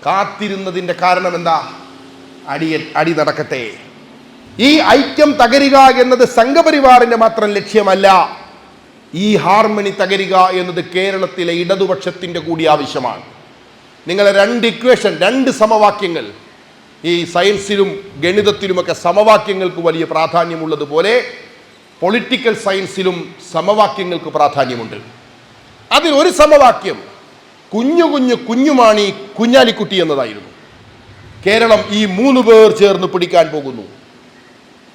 കാത്തിരുന്നതിൻ്റെ കാരണം എന്താ? അടി നടക്കട്ടെ. ഈ ഐക്യം തകരുക എന്നത് സംഘപരിവാറിന്റെ മാത്രം ലക്ഷ്യമല്ല. ഈ ഹാർമണി തകരുക എന്നത് കേരളത്തിലെ ഇടതുപക്ഷത്തിന്റെ കൂടി ആവശ്യമാണ്. നിങ്ങളെ 2 ഇക്വേഷൻ, 2 സമവാക്യങ്ങൾ, ഈ സയൻസിലും ഗണിതത്തിലുമൊക്കെ സമവാക്യങ്ങൾക്ക് വലിയ പ്രാധാന്യമുള്ളതുപോലെ പൊളിറ്റിക്കൽ സയൻസിലും സമവാക്യങ്ങൾക്ക് പ്രാധാന്യമുണ്ട്. അതിൽ ഒരു സമവാക്യം കുഞ്ഞുമാണി കുഞ്ഞാലിക്കുട്ടി എന്നതായിരുന്നു. കേരളം ഈ 3 പേർ ചേർന്ന് പിടിക്കാൻ പോകുന്നു.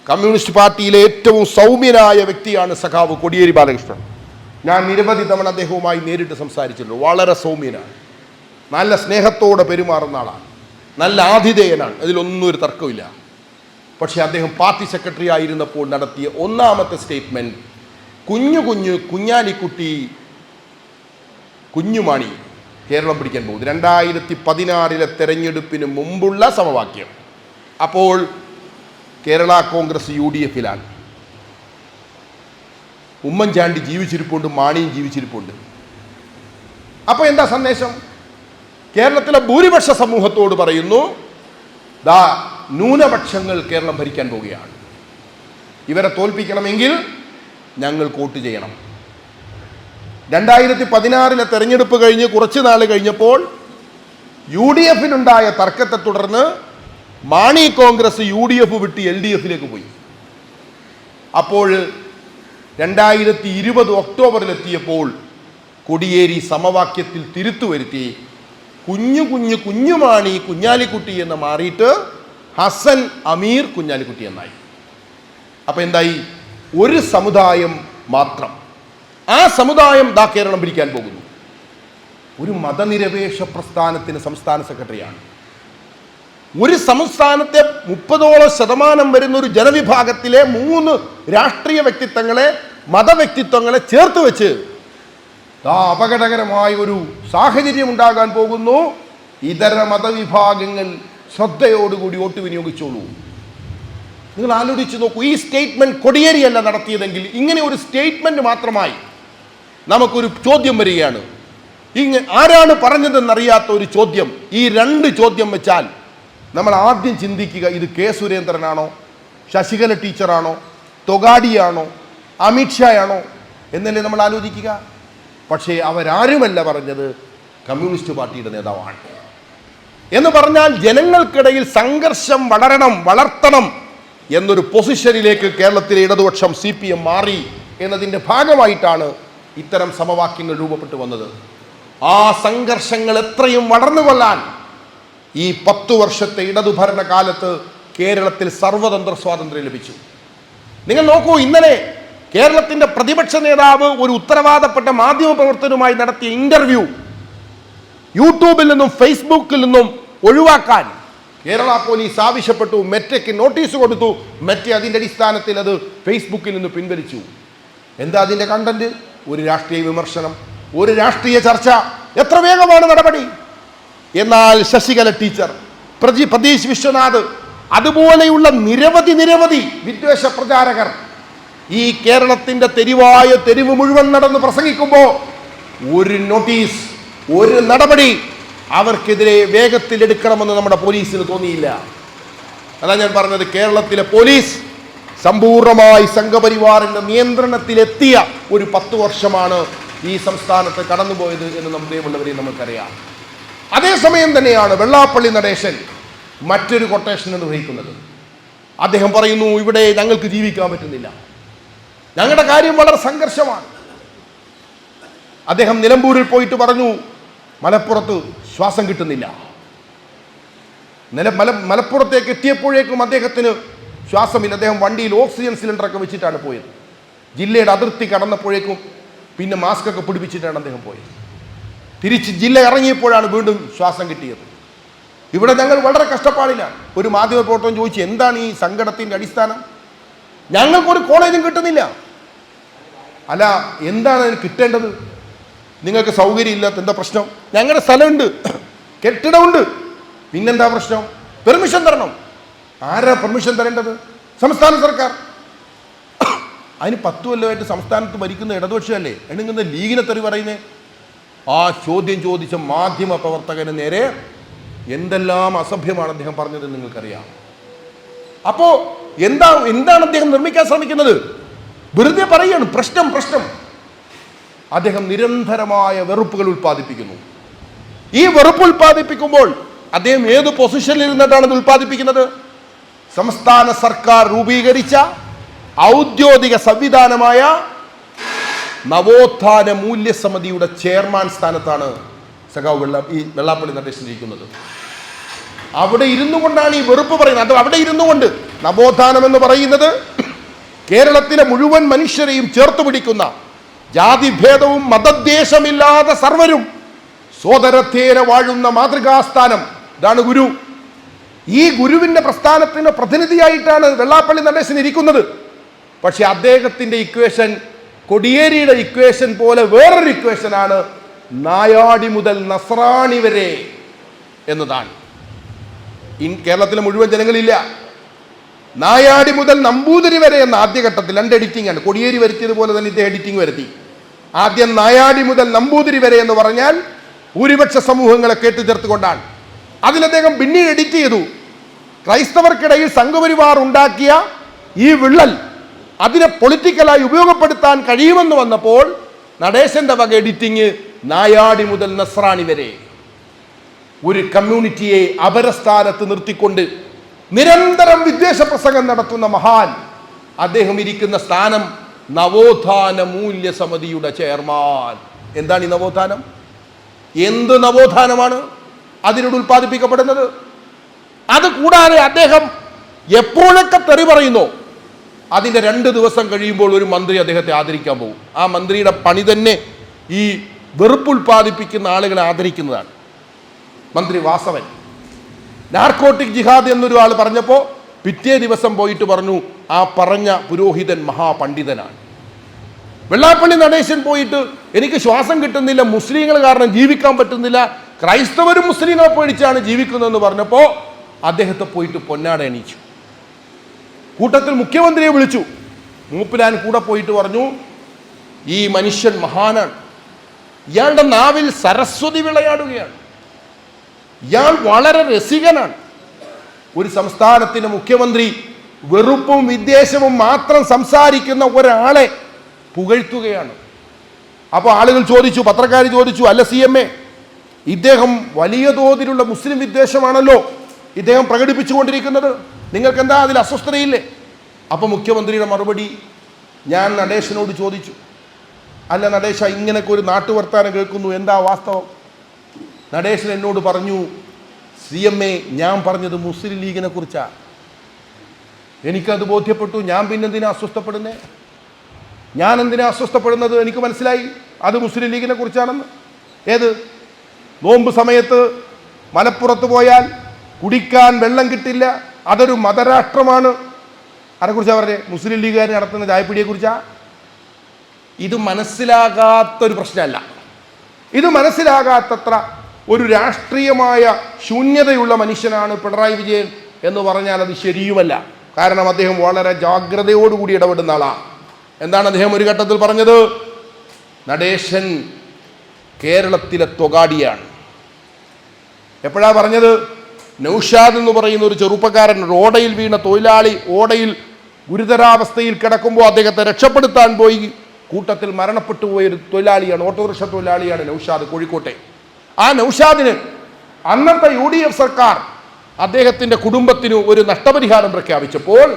കമ്മ്യൂണിസ്റ്റ് പാർട്ടിയിലെ ഏറ്റവും സൗമ്യനായ വ്യക്തിയാണ് സഖാവ് കോടിയേരി ബാലകൃഷ്ണൻ. ഞാൻ നിരവധി തവണ അദ്ദേഹവുമായി നേരിട്ട് സംസാരിച്ചിട്ടുണ്ട്. വളരെ സൗമ്യനാണ്, നല്ല സ്നേഹത്തോടെ പെരുമാറുന്ന ആളാണ്, നല്ല ആതിഥേയനാണ്, അതിലൊന്നും ഒരു തർക്കമില്ല. പക്ഷേ അദ്ദേഹം പാർട്ടി സെക്രട്ടറി ആയിരുന്നപ്പോൾ നടത്തിയ 1-ാമത്തെ സ്റ്റേറ്റ്മെന്റ് കുഞ്ഞാലിക്കുട്ടി കുഞ്ഞുമാണി കേരളം പിടിക്കാൻ പോകുന്നു. 2016 തെരഞ്ഞെടുപ്പിന് മുമ്പുള്ള സമവാക്യം. അപ്പോൾ കേരള കോൺഗ്രസ് UDF-ലാണ്. ഉമ്മൻചാണ്ടി ജീവിച്ചിരിപ്പുണ്ട്, മാണിയും ജീവിച്ചിരിപ്പുണ്ട്. അപ്പോൾ എന്താ സന്ദേശം? കേരളത്തിലെ ഭൂരിപക്ഷ സമൂഹത്തോട് പറയുന്നു, ദാ ന്യൂനപക്ഷങ്ങൾ കേരളം ഭരിക്കാൻ പോവുകയാണ്, ഇവരെ തോൽപ്പിക്കണമെങ്കിൽ ഞങ്ങൾ വോട്ട് ചെയ്യണം. 2016 തെരഞ്ഞെടുപ്പ് കഴിഞ്ഞ് കുറച്ച് നാൾ കഴിഞ്ഞപ്പോൾ UDF-നുണ്ടായ തർക്കത്തെ തുടർന്ന് മാണി കോൺഗ്രസ് UDF വിട്ട് LDF-ലേക്ക് പോയി. അപ്പോൾ 2020 ഒക്ടോബറിലെത്തിയപ്പോൾ കോടിയേരി സമവാക്യത്തിൽ തിരുത്തു വരുത്തി കുഞ്ഞുമാണി കുഞ്ഞാലിക്കുട്ടി എന്ന് മാറിയിട്ട് ഹസൻ അമീർ കുഞ്ഞാലിക്കുട്ടി എന്നായി. അപ്പം എന്തായി? ഒരു സമുദായം മാത്രം. ആ സമുദായം ദാ കേരളം ഭരിക്കാൻ പോകുന്നു. ഒരു മതനിരപേക്ഷ പ്രസ്ഥാനത്തിന് സംസ്ഥാന സെക്രട്ടറിയാണ്. ഒരു സംസ്ഥാനത്തെ 30% വരുന്ന ഒരു ജനവിഭാഗത്തിലെ 3 രാഷ്ട്രീയ വ്യക്തിത്വങ്ങളെ, മതവ്യക്തിത്വങ്ങളെ ചേർത്ത് വെച്ച് അപകടകരമായ ഒരു സാഹചര്യം ഉണ്ടാകാൻ പോകുന്നു. ഇതര മതവിഭാഗങ്ങൾ ശ്രദ്ധയോടുകൂടി വോട്ട് വിനിയോഗിച്ചോളൂ. നിങ്ങൾ ആലോചിച്ച് നോക്കൂ. ഈ സ്റ്റേറ്റ്മെന്റ് കോടിയേരിയല്ല നടത്തിയതെങ്കിൽ ഇങ്ങനെ ഒരു സ്റ്റേറ്റ്മെന്റ് മാത്രമായി നമുക്കൊരു ചോദ്യം വരികയാണ്. ആരാണ് പറഞ്ഞതെന്നറിയാത്ത ഒരു ചോദ്യം. ഈ 2 ചോദ്യം വെച്ചാൽ നമ്മൾ ആദ്യം ചിന്തിക്കുക, ഇത് കെ സുരേന്ദ്രനാണോ, ശശികല ടീച്ചറാണോ, തൊഗാഡിയാണോ, അമിത്ഷായാണോ എന്നല്ലേ നമ്മൾ ആലോചിക്കുക. പക്ഷേ അവരാരുമല്ല പറഞ്ഞത്, കമ്മ്യൂണിസ്റ്റ് പാർട്ടിയുടെ നേതാവാണ്. എന്ന് പറഞ്ഞാൽ ജനങ്ങൾക്കിടയിൽ സംഘർഷം വളർത്തണം എന്നൊരു പൊസിഷനിലേക്ക് കേരളത്തിലെ ഇടതുപക്ഷം CPM മാറി എന്നതിൻ്റെ ഭാഗമായിട്ടാണ് ഇത്തരം സമവാക്യങ്ങൾ രൂപപ്പെട്ടു വന്നത്. ആ സംഘർഷങ്ങൾ എത്രയും വളർന്നു കൊള്ളാൻ ഈ 10 വർഷത്തെ ഇടതുഭരണ കാലത്ത് കേരളത്തിൽ സർവതന്ത്ര സ്വാതന്ത്ര്യം ലഭിച്ചു. നിങ്ങൾ നോക്കൂ, ഇന്നലെ കേരളത്തിൻ്റെ പ്രതിപക്ഷ നേതാവ് ഒരു ഉത്തരവാദപ്പെട്ട മാധ്യമപ്രവർത്തകരുമായി നടത്തിയ ഇന്റർവ്യൂ യൂട്യൂബിൽ നിന്നും ഫേസ്ബുക്കിൽ നിന്നും ഒഴിവാക്കാൻ കേരള പോലീസ് ആവശ്യപ്പെട്ടു. മെറ്റയ്ക്ക് നോട്ടീസ് കൊടുത്തു. മെറ്റ അതിൻ്റെ അടിസ്ഥാനത്തിൽ അത് ഫേസ്ബുക്കിൽ നിന്ന് പിൻവലിച്ചു. എന്താ അതിൻ്റെ കണ്ടന്റ്? ഒരു രാഷ്ട്രീയ വിമർശനം, ഒരു രാഷ്ട്രീയ ചർച്ച. എത്ര വേഗമാണ് നടപടി! എന്നാൽ ശശികല ടീച്ചർ, പ്രതീഷ് വിശ്വനാഥ്, അതുപോലെയുള്ള നിരവധി വിദ്വേഷ പ്രചാരകർ ഈ കേരളത്തിൻ്റെ തെരുവ് മുഴുവൻ നടന്ന് പ്രസംഗിക്കുമ്പോൾ ഒരു നോട്ടീസ്, ഒരു നടപടി അവർക്കെതിരെ വേഗത്തിൽ എടുക്കണമെന്ന് നമ്മുടെ പോലീസിന് തോന്നിയില്ല. അതാ ഞാൻ പറഞ്ഞത്, കേരളത്തിലെ പോലീസ് സമ്പൂർണ്ണമായി സംഘപരിവാറിന്റെ നിയന്ത്രണത്തിലെത്തിയ ഒരു 10 വർഷമാണ് ഈ സംസ്ഥാനത്ത് കടന്നുപോയത് എന്ന് നമ്മുടെയുള്ളവരെ നമുക്കറിയാം. അതേസമയം തന്നെയാണ് വെള്ളാപ്പള്ളി നടേശൻ മറ്റൊരു കൊട്ടേഷൻ നിർവഹിക്കുന്നത്. അദ്ദേഹം പറയുന്നു, ഇവിടെ ഞങ്ങൾക്ക് ജീവിക്കാൻ പറ്റുന്നില്ല, ഞങ്ങളുടെ കാര്യം വളരെ സംഘർഷമാണ്. അദ്ദേഹം നിലമ്പൂരിൽ പോയിട്ട് പറഞ്ഞു, മലപ്പുറത്ത് ശ്വാസം കിട്ടുന്നില്ല. മലപ്പുറത്തേക്ക് എത്തിയപ്പോഴേക്കും അദ്ദേഹത്തിന് ശ്വാസമില്ല. അദ്ദേഹം വണ്ടിയിൽ ഓക്സിജൻ സിലിണ്ടറൊക്കെ വെച്ചിട്ടാണ് പോയത്. ജില്ലയുടെ അതിർത്തി കടന്നപ്പോഴേക്കും പിന്നെ മാസ്ക് ഒക്കെ പിടിപ്പിച്ചിട്ടാണ് അദ്ദേഹം പോയത്. തിരിച്ച് ജില്ല ഇറങ്ങിയപ്പോഴാണ് വീണ്ടും ശ്വാസം കിട്ടിയത്. ഇവിടെ ഞങ്ങൾ വളരെ കഷ്ടപ്പാടിലാണ്. ഒരു മാധ്യമപ്രവർത്തകൻ ചോദിച്ചു, എന്താണ് ഈ സങ്കടത്തിൻ്റെ അടിസ്ഥാനം? ഞങ്ങൾക്കൊരു കോളേജും കിട്ടുന്നില്ല. അല്ല, എന്താണ് അതിന് കിട്ടേണ്ടത്? നിങ്ങൾക്ക് സൗകര്യം ഇല്ലാത്ത എന്താ പ്രശ്നം? ഞങ്ങളുടെ സ്ഥലമുണ്ട്, കെട്ടിടമുണ്ട്, പിന്നെന്താ പ്രശ്നം? പെർമിഷൻ തരണം. ആരാ പെർമിഷൻ തരേണ്ടത്? സംസ്ഥാന സർക്കാർ. അതിന് 10 കൊല്ലമായിട്ട് സംസ്ഥാനത്ത് ഭരിക്കുന്ന ഇടതുപക്ഷമല്ലേ, എണുങ്ങുന്ന ലീഗിനെ തെറി പറയുന്നേ? ആ ചോദ്യം ചോദിച്ച മാധ്യമ പ്രവർത്തകന് നേരെ എന്തെല്ലാം അസഭ്യമാണ് അദ്ദേഹം പറഞ്ഞത് നിങ്ങൾക്കറിയാം. അപ്പോൾ എന്താണ് അദ്ദേഹം നിർമ്മിക്കാൻ ശ്രമിക്കുന്നത്? വെറുതെ പറയുകയാണ്, പ്രശ്നം. അദ്ദേഹം നിരന്തരമായ വെറുപ്പുകൾ ഉൽപ്പാദിപ്പിക്കുന്നു. ഈ വെറുപ്പ് ഉൽപ്പാദിപ്പിക്കുമ്പോൾ അദ്ദേഹം ഏത് പൊസിഷനിൽ ഇരുന്നിട്ടാണ് ഇത് ഉൽപ്പാദിപ്പിക്കുന്നത്? സംസ്ഥാന സർക്കാർ രൂപീകരിച്ച ഔദ്യോഗിക സംവിധാനമായ നവോത്ഥാന മൂല്യസമിതിയുടെ ചെയർമാൻ സ്ഥാനത്താണ് സഖാവ് വെള്ളാപ്പള്ളി നടേശൻ ഇരിക്കുന്നത്. അവിടെ ഇരുന്നു കൊണ്ടാണ് ഈ വെറുപ്പ് പറയുന്നത്. അത് അവിടെ ഇരുന്നു കൊണ്ട് നവോത്ഥാനം എന്ന് പറയുന്നത് കേരളത്തിലെ മുഴുവൻ മനുഷ്യരെയും ചേർത്ത് പിടിക്കുന്ന, ജാതിഭേദവും മതദ്വേഷമില്ലാതെ സർവരും സോദരത്തേന വാഴുന്ന മാതൃകാസ്ഥാനം. ഇതാണ് ഗുരു. ഈ ഗുരുവിന്റെ പ്രസ്ഥാനത്തിന്റെ പ്രതിനിധിയായിട്ടാണ് വെള്ളാപ്പള്ളി നടേശൻ ഇരിക്കുന്നത്. പക്ഷെ അദ്ദേഹത്തിന്റെ ഇക്വേഷൻ കോടിയേരിയുടെ ഇക്വേഷൻ പോലെ വേറൊരു ഇക്വേഷനാണ് നായാടി മുതൽ നസ്രാണി വരെ എന്നതാണ്. കേരളത്തിലെ മുഴുവൻ ജനങ്ങളില്ല. നായാടി മുതൽ നമ്പൂതിരി വരെ എന്ന ആദ്യഘട്ടത്തിൽ 2 എഡിറ്റിംഗ് ആണ്. കോടിയേരി വരുത്തിയതുപോലെ തന്നെ ഇത് എഡിറ്റിംഗ് വരുത്തി. ആദ്യം നായാടി മുതൽ നമ്പൂതിരി വരെ എന്ന് പറഞ്ഞാൽ ഭൂരിപക്ഷ സമൂഹങ്ങളെ കേട്ടുചേർത്തുകൊണ്ടാണ്. അതിൽ അദ്ദേഹം പിന്നീട് എഡിറ്റ് ചെയ്തു. ക്രൈസ്തവർക്കിടയിൽ സംഘപരിവാർ ഉണ്ടാക്കിയ ഈ വിള്ളൽ അതിനെ പൊളിറ്റിക്കലായി ഉപയോഗപ്പെടുത്താൻ കഴിയുമെന്ന് വന്നപ്പോൾ നടേശന്റെ വക എഡിറ്റിങ് നായാടി മുതൽ നസ്രാണി വരെ ഒരു കമ്മ്യൂണിറ്റിയെ അപരസ്ഥാനത്ത് നിർത്തിക്കൊണ്ട് നിരന്തരം വിദ്വേഷ പ്രസംഗം നടത്തുന്ന മഹാൻ. അദ്ദേഹം ഇരിക്കുന്ന സ്ഥാനം നവോത്ഥാന മൂല്യ സമിതിയുടെ ചെയർമാൻ. എന്താണ് ഈ നവോത്ഥാനം? എന്ത് നവോത്ഥാനമാണ് അതിലൂടെ ഉൽപ്പാദിപ്പിക്കപ്പെടുന്നത്? അത് കൂടാതെ അദ്ദേഹം എപ്പോഴൊക്കെ തെറി പറയുന്നു, അതിൻ്റെ 2 ദിവസം കഴിയുമ്പോൾ ഒരു മന്ത്രി അദ്ദേഹത്തെ ആദരിക്കാൻ പോകും. ആ മന്ത്രിയുടെ പണി തന്നെ ഈ വെറുപ്പ് ഉൽപ്പാദിപ്പിക്കുന്ന ആളുകളെ ആദരിക്കുന്നതാണ്. മന്ത്രി വാസവൻ നാർക്കോട്ടിക് ജിഹാദ് എന്നൊരു ആൾ പറഞ്ഞപ്പോൾ പിറ്റേ ദിവസം പോയിട്ട് പറഞ്ഞു ആ പറഞ്ഞ പുരോഹിതൻ മഹാപണ്ഡിതനാണ്. വെള്ളാപ്പള്ളി നടേശൻ പോയിട്ട് എനിക്ക് ശ്വാസം കിട്ടുന്നില്ല, മുസ്ലിങ്ങൾ കാരണം ജീവിക്കാൻ പറ്റുന്നില്ല, ക്രൈസ്തവരും മുസ്ലിങ്ങളെ പേടിച്ചാണ് ജീവിക്കുന്നതെന്ന് പറഞ്ഞപ്പോൾ അദ്ദേഹത്തെ പോയിട്ട് പൊന്നാട എണീച്ചു. കൂട്ടത്തിൽ മുഖ്യമന്ത്രിയെ വിളിച്ചു. മൂപ്പിലാൻ കൂടെ പോയിട്ട് പറഞ്ഞു ഈ മനുഷ്യൻ മഹാനാണ്, ഇയാളുടെ നാവിൽ സരസ്വതി വിളയാടുകയാണ്, ഇയാൾ വളരെ രസികനാണ്. ഒരു സംസ്ഥാനത്തിന്റെ മുഖ്യമന്ത്രി വെറുപ്പും വിദ്വേഷവും മാത്രം സംസാരിക്കുന്ന ഒരാളെ പുകഴ്ത്തുകയാണ്. അപ്പോൾ ആളുകൾ ചോദിച്ചു, പത്രക്കാർ ചോദിച്ചു, അല്ല CMA, ഇദ്ദേഹം വലിയ തോതിലുള്ള മുസ്ലിം വിദ്വേഷമാണല്ലോ ഇദ്ദേഹം പ്രകടിപ്പിച്ചുകൊണ്ടിരിക്കുന്നത്, നിങ്ങൾക്ക് എന്താ അതിൽ അസ്വസ്ഥതയില്ലേ? അപ്പോൾ മുഖ്യമന്ത്രിയുടെ മറുപടി, ഞാൻ നടേശനോട് ചോദിച്ചു, അല്ല നടേശ, ഇങ്ങനൊക്കെ ഒരു നാട്ടുവർത്താനം കേൾക്കുന്നു, എന്താ വാസ്തവം? നടേശൻ എന്നോട് പറഞ്ഞു, CMA, ഞാൻ പറഞ്ഞത് മുസ്ലിം ലീഗിനെ കുറിച്ചാണ്, എനിക്കത് ബോധ്യപ്പെട്ടു, ഞാൻ പിന്നെന്തിനാ അസ്വസ്ഥപ്പെടുന്നേ? ഞാൻ എന്തിനാ അസ്വസ്ഥപ്പെടുന്നത്? എനിക്ക് മനസ്സിലായി അത് മുസ്ലിം ലീഗിനെ കുറിച്ചാണെന്ന്. ഏത് നോമ്പ് സമയത്ത് മലപ്പുറത്ത് പോയാൽ കുടിക്കാൻ വെള്ളം കിട്ടില്ല, അതൊരു മതരാഷ്ട്രമാണ്. ആരെക്കുറിച്ചാണ് പറഞ്ഞത്? മുസ്ലിം ലീഗുകാർ നടത്തുന്ന ചായപ്പിടിയെക്കുറിച്ചാ? ഇത് മനസ്സിലാകാത്തൊരു പ്രശ്നമല്ല, ഇത് മനസ്സിലാകാത്തത്ര ഒരു രാഷ്ട്രീയമായ ശൂന്യതയുള്ള മനുഷ്യനാണ് പിണറായി വിജയൻ എന്ന് പറഞ്ഞാൽ അത് ശരിയുമല്ല. കാരണം അദ്ദേഹം വളരെ ജാഗ്രതയോടുകൂടി ഇടപെടുന്ന ആളാണ്. എന്താണ് അദ്ദേഹം ഒരു ഘട്ടത്തിൽ പറഞ്ഞത്? നടേശൻ കേരളത്തിലെ തൊഗാഡിയാണ്. എപ്പോഴാ പറഞ്ഞത്? നൗഷാദ് എന്ന് പറയുന്ന ഒരു ചെറുപ്പക്കാരൻ, ഓടയിൽ വീണ തൊഴിലാളി, ഓടയിൽ ഗുരുതരാവസ്ഥയിൽ കിടക്കുമ്പോൾ അദ്ദേഹത്തെ രക്ഷപ്പെടുത്താൻ പോയി കൂട്ടത്തിൽ മരണപ്പെട്ടു പോയൊരു തൊഴിലാളിയാണ്, ഓട്ടോറിക്ഷ തൊഴിലാളിയാണ് നൗഷാദ്, കോഴിക്കോട്ടെ. ആ നൗഷാദിന് അന്നത്തെ UDF സർക്കാർ അദ്ദേഹത്തിൻ്റെ കുടുംബത്തിന് ഒരു നഷ്ടപരിഹാരം പ്രഖ്യാപിച്ചപ്പോൾ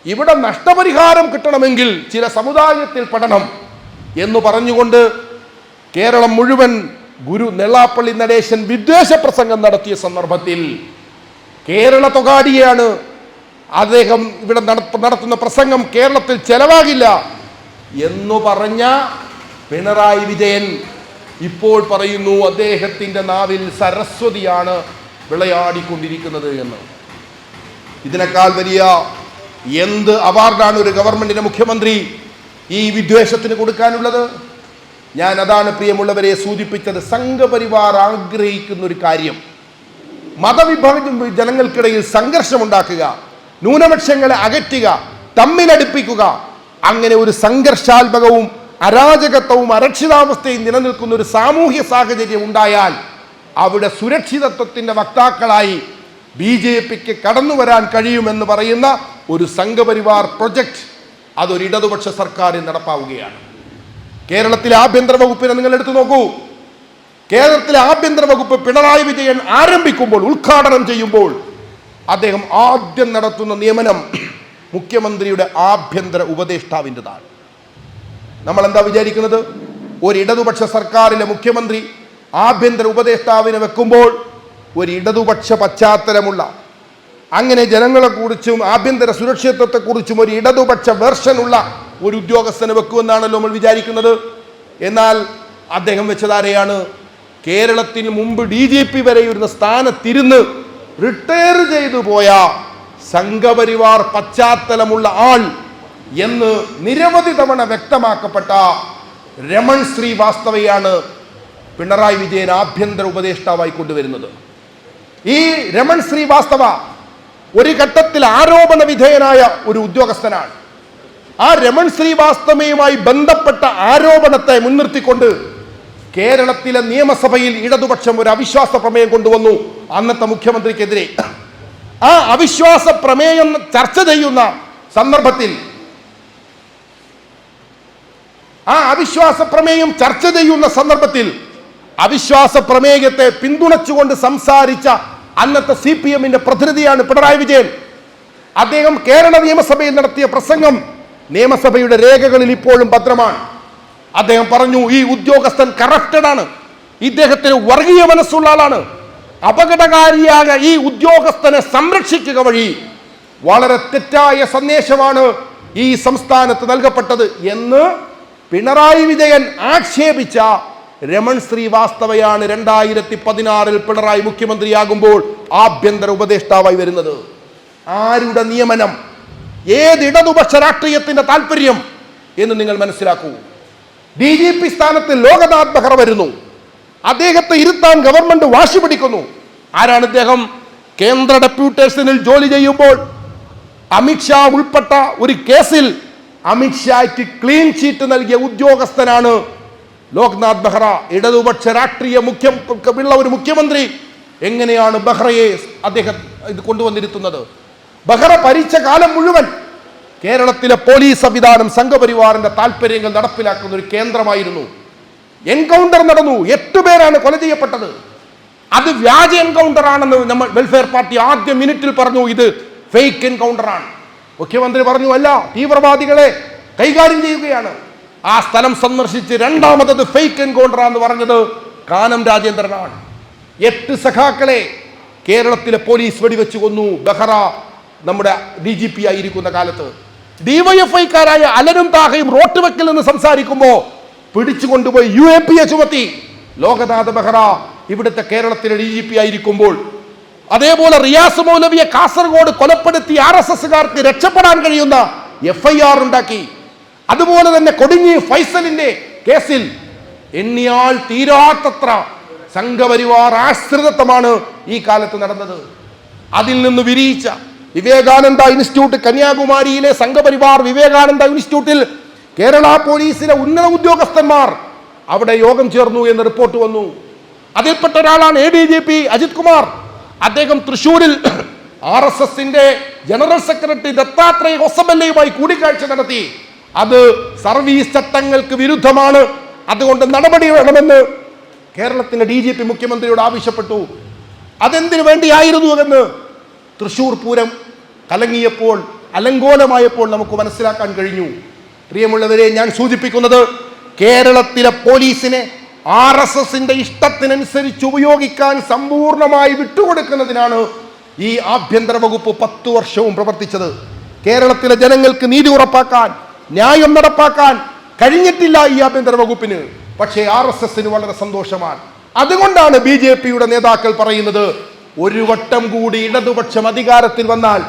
ഇവിടെ നഷ്ടപരിഹാരം കിട്ടണമെങ്കിൽ ചില സമുദായത്തിൽ പെടണം എന്ന് പറഞ്ഞുകൊണ്ട് കേരളം മുഴുവൻ വെള്ളാപ്പള്ളി നടേശൻ വിദ്വേഷ പ്രസംഗം നടത്തിയ സന്ദർഭത്തിൽ കേരള തൊഗാഡിയാണ് അദ്ദേഹം ഇവിടെ നടത്തുന്ന പ്രസംഗം കേരളത്തിൽ ചെലവാകില്ല എന്നു പറഞ്ഞ പിണറായി വിജയൻ ഇപ്പോൾ പറയുന്നു അദ്ദേഹത്തിൻ്റെ നാവിൽ സരസ്വതിയാണ് വിളയാടിക്കൊണ്ടിരിക്കുന്നത് എന്ന്. ഇതിനേക്കാൾ വലിയ എന്ത് അവാർഡാണ് ഒരു ഗവൺമെന്റിന്റെ മുഖ്യമന്ത്രി ഈ വിദ്വേഷത്തിന് കൊടുക്കാനുള്ളത്? ഞാൻ അതാണ് പ്രിയമുള്ളവരെ സൂചിപ്പിച്ചത്. സംഘപരിവാർ ആഗ്രഹിക്കുന്ന ഒരു കാര്യം മതവിഭാഗം ജനങ്ങൾക്കിടയിൽ സംഘർഷമുണ്ടാക്കുക, ന്യൂനപക്ഷങ്ങളെ അകറ്റുക, തമ്മിലടുപ്പിക്കുക. അങ്ങനെ ഒരു സംഘർഷാത്മകവും അരാജകത്വവും അരക്ഷിതാവസ്ഥയും നിലനിൽക്കുന്ന ഒരു സാമൂഹ്യ സാഹചര്യം ഉണ്ടായാൽ അവിടെ സുരക്ഷിതത്വത്തിന്റെ വക്താക്കളായി BJPക്ക് കടന്നു വരാൻ കഴിയുമെന്ന് പറയുന്ന ഒരു സംഘപരിവാർ പ്രൊജക്ട് അതൊരു ഇടതുപക്ഷ സർക്കാരിൽ നടപ്പാവുകയാണ്. കേരളത്തിലെ ആഭ്യന്തര വകുപ്പിനെ നിങ്ങൾ എടുത്തു നോക്കൂ. കേരളത്തിലെ ആഭ്യന്തര വകുപ്പ് പിണറായി വിജയൻ ആരംഭിക്കുമ്പോൾ, ഉദ്ഘാടനം ചെയ്യുമ്പോൾ അദ്ദേഹം ആദ്യം നടത്തുന്ന നിയമനം മുഖ്യമന്ത്രിയുടെ ആഭ്യന്തര ഉപദേഷ്ടാവിൻ്റെതാണ്. നമ്മൾ എന്താ വിചാരിക്കുന്നത്? ഒരു ഇടതുപക്ഷ സർക്കാരിലെ മുഖ്യമന്ത്രി ആഭ്യന്തര ഉപദേഷ്ടാവിനെ വെക്കുമ്പോൾ ഒരു ഇടതുപക്ഷ പശ്ചാത്തലമുള്ള, അങ്ങനെ ജനങ്ങളെക്കുറിച്ചും ആഭ്യന്തര സുരക്ഷിതത്വത്തെക്കുറിച്ചും ഒരു ഇടതുപക്ഷ വേർഷനുള്ള ഒരു ഉദ്യോഗസ്ഥനെ വെക്കുമെന്നാണല്ലോ നമ്മൾ വിചാരിക്കുന്നത്. എന്നാൽ അദ്ദേഹം വെച്ചതാരെയാണ്? കേരളത്തിന് മുമ്പ് DGP വരെയിരുന്ന സ്ഥാനത്തിരുന്ന് റിട്ടയർ ചെയ്തു പോയ സംഘപരിവാർ പശ്ചാത്തലമുള്ള ആൾ എന്ന് നിരവധി തവണ വ്യക്തമാക്കപ്പെട്ട രമൺ ശ്രീവാസ്തവയാണ് പിണറായി വിജയൻ ആഭ്യന്തര ഉപദേഷ്ടാവായി കൊണ്ടുവരുന്നത്. ഈ രമൺ ശ്രീവാസ്തവ ഒരു ഘട്ടത്തിൽ ആരോപണ വിധേയനായ ഒരു ഉദ്യോഗസ്ഥനാണ്. ആ രമൺ ശ്രീവാസ്തവയുമായി ബന്ധപ്പെട്ട ആരോപണത്തെ മുൻനിർത്തിക്കൊണ്ട് കേരളത്തിലെ നിയമസഭയിൽ ഇടതുപക്ഷം ഒരു അവിശ്വാസ പ്രമേയം കൊണ്ടുവന്നു അന്നത്തെ മുഖ്യമന്ത്രിക്കെതിരെ. ആ അവിശ്വാസ പ്രമേയം ചർച്ച ചെയ്യുന്ന സന്ദർഭത്തിൽ ആ അവിശ്വാസ പ്രമേയം ചർച്ച ചെയ്യുന്ന സന്ദർഭത്തിൽ അവിശ്വാസ പ്രമേയത്തെ പിന്തുണച്ചുകൊണ്ട് സംസാരിച്ച അന്നത്തെ CPM-ന്റെ പ്രതിനിധിയാണ് പിണറായി വിജയൻ. അദ്ദേഹം കേരള നിയമസഭയിൽ നടത്തിയ പ്രസംഗം നിയമസഭയുടെ രേഖകളിൽ ഇപ്പോഴും ഭദ്രമാണ്. അദ്ദേഹം പറഞ്ഞു, ഈ ഉദ്യോഗസ്ഥൻ കറപ്റ്റഡ് ആണ്, ഇദ്ദേഹത്തിന് വർഗീയ മനസ്സുള്ള ആളാണ്, അപകടകാരിയായ ഈ ഉദ്യോഗസ്ഥനെ സംരക്ഷിക്കുക വഴി വളരെ തെറ്റായ സന്ദേശമാണ് ഈ സംസ്ഥാനത്ത് നൽകപ്പെട്ടത് എന്ന് പിണറായി വിജയൻ ആക്ഷേപിച്ച രമൺ ശ്രീവാസ്തവയാണ് 2016 പിണറായി മുഖ്യമന്ത്രിയാകുമ്പോൾ ആഭ്യന്തര ഉപദേഷ്ടാവായി വരുന്നത്. ആരുടെ നിയമനം, ഏത് ഇടതുപക്ഷ രാഷ്ട്രീയത്തിന്റെ താല്പര്യം എന്ന് നിങ്ങൾ മനസ്സിലാക്കൂ. DGP സ്ഥാനത്ത് ലോക്നാഥ് ബെഹ്റ വരുന്നു. അദ്ദേഹത്തെ ഇരുത്താൻ ഗവൺമെന്റ് വാശി പിടിക്കുന്നു. ആരാണ് ഇദ്ദേഹം? കേന്ദ്ര ഡെപ്യൂട്ടേഷനിൽ ജോലി ചെയ്യുമ്പോൾ അമിത്ഷാ ഉൾപ്പെട്ട ഒരു കേസിൽ അമിത്ഷായ്ക്ക് ക്ലീൻ ചീറ്റ് നൽകിയ ഉദ്യോഗസ്ഥനാണ് ലോക്നാഥ് ബെഹ്റ. ഇടതുപക്ഷ രാഷ്ട്രീയ ഉള്ള ഒരു മുഖ്യമന്ത്രി എങ്ങനെയാണ് ബെഹ്റയെ അദ്ദേഹം ഇത് കൊണ്ടുവന്നിരുത്തുന്നത്? ബെഹ്റ ഭരിച്ച കാലം മുഴുവൻ കേരളത്തിലെ പോലീസ് സംവിധാനം സംഘപരിവാറിന്റെ താല്പര്യങ്ങൾ നടപ്പിലാക്കുന്ന ഒരു കേന്ദ്രമായിരുന്നു. എൻകൗണ്ടർ നടന്നു, 8 പേരാണ് കൊല ചെയ്യപ്പെട്ടത്. അത് വ്യാജ എൻകൗണ്ടർ ആണെന്ന് നമ്മൾ വെൽഫെയർ പാർട്ടി ആദ്യ മിനിറ്റിൽ പറഞ്ഞു, ഇത് ഫേക്ക് എൻകൗണ്ടർ ആണ്. മുഖ്യമന്ത്രി പറഞ്ഞു, അല്ല, തീവ്രവാദികളെ കൈകാര്യം ചെയ്യുകയാണ്. ആ സ്ഥലം സന്ദർശിച്ച് രണ്ടാമത് ഫേക്ക് എൻകൗണ്ടർ ആണെന്ന് പറഞ്ഞത് കാനം രാജേന്ദ്രനാണ്. 8 സഖാക്കളെ കേരളത്തിലെ പോലീസ് വെടിവെച്ച് കൊന്നു ബെഹ്റ നമ്മുടെ DGP ആയിരിക്കുന്ന കാലത്ത്. DYFI-കാരായ അലനും താഹയും റോട്ടുവെക്കിൽ നിന്ന് സംസാരിക്കുമ്പോൾ പിടിച്ചുകൊണ്ടുപോയി UAPA ചുമത്തി. ലോക്നാഥ് ബെഹ്റ ഇവിടുത്തെ കേരളത്തിലെ DGP ആയിരിക്കുമ്പോൾ, അതേപോലെ റിയാസ് മൗലവിയെ കാസർഗോഡ് കൊലപ്പെടുത്തി RSS-കാർക്ക് രക്ഷപ്പെടാൻ കഴിയുന്ന FIR ഉണ്ടാക്കി. അതുപോലെ തന്നെ കൊടിഞ്ഞി ഫൈസലിന്റെ കേസിൽ എണ്ണിയാൽ തീരാത്തത്ര സംഘപരിവാർ ആശ്രിതത്വമാണ് ഈ കാലത്ത് നടന്നത്. അതിൽ നിന്ന് വിരിയിച്ച വിവേകാനന്ദ ഇൻസ്റ്റിറ്റ്യൂട്ട്, കന്യാകുമാരിയിലെ സംഘപരിവാർ വിവേകാനന്ദ ഇൻസ്റ്റിറ്റ്യൂട്ടിൽ കേരള പോലീസിലെ ഉന്നത ഉദ്യോഗസ്ഥന്മാർ അവിടെ യോഗം ചേർന്നു എന്ന് റിപ്പോർട്ട് വന്നു. അതിൽപ്പെട്ട ഒരാളാണ് ADGP അജിത് കുമാർ. അദ്ദേഹം തൃശ്ശൂരിൽ RSS-ന്റെ ജനറൽ സെക്രട്ടറി ദത്താത്രേയ ഹൊസബല്ലയുമായി കൂടിക്കാഴ്ച നടത്തി. അത് സർവീസ് ചട്ടങ്ങൾക്ക് വിരുദ്ധമാണ്, അതുകൊണ്ട് നടപടി വേണമെന്ന് കേരളത്തിന്റെ DGP മുഖ്യമന്ത്രിയോട് ആവശ്യപ്പെട്ടു. അതെന്തിനു വേണ്ടിയായിരുന്നു എന്ന് തൃശ്ശൂർ പൂരം കലങ്ങിയപ്പോൾ, അലങ്കോലമായപ്പോൾ നമുക്ക് മനസ്സിലാക്കാൻ കഴിഞ്ഞു. പ്രിയമുള്ളവരെ, ഞാൻ സൂചിപ്പിക്കുന്നത് കേരളത്തിലെ പോലീസിനെ RSS-ന്റെ ഇഷ്ടത്തിനനുസരിച്ച് ഉപയോഗിക്കാൻ സമ്പൂർണമായി വിട്ടുകൊടുക്കുന്നതിനാണ് ഈ ആഭ്യന്തര വകുപ്പ് 10 വർഷവും പ്രവർത്തിച്ചത്. കേരളത്തിലെ ജനങ്ങൾക്ക് നീതി ഉറപ്പാക്കാൻ, ന്യായം നടപ്പാക്കാൻ കഴിഞ്ഞിട്ടില്ല ഈ ആഭ്യന്തര വകുപ്പിന്. പക്ഷേ RSS-ന് വളരെ സന്തോഷമാണ്. അതുകൊണ്ടാണ് BJP-യുടെ നേതാക്കൾ പറയുന്നത്, ഒരു വട്ടം കൂടി ഇടതുപക്ഷം അധികാരത്തിൽ വന്നാൽ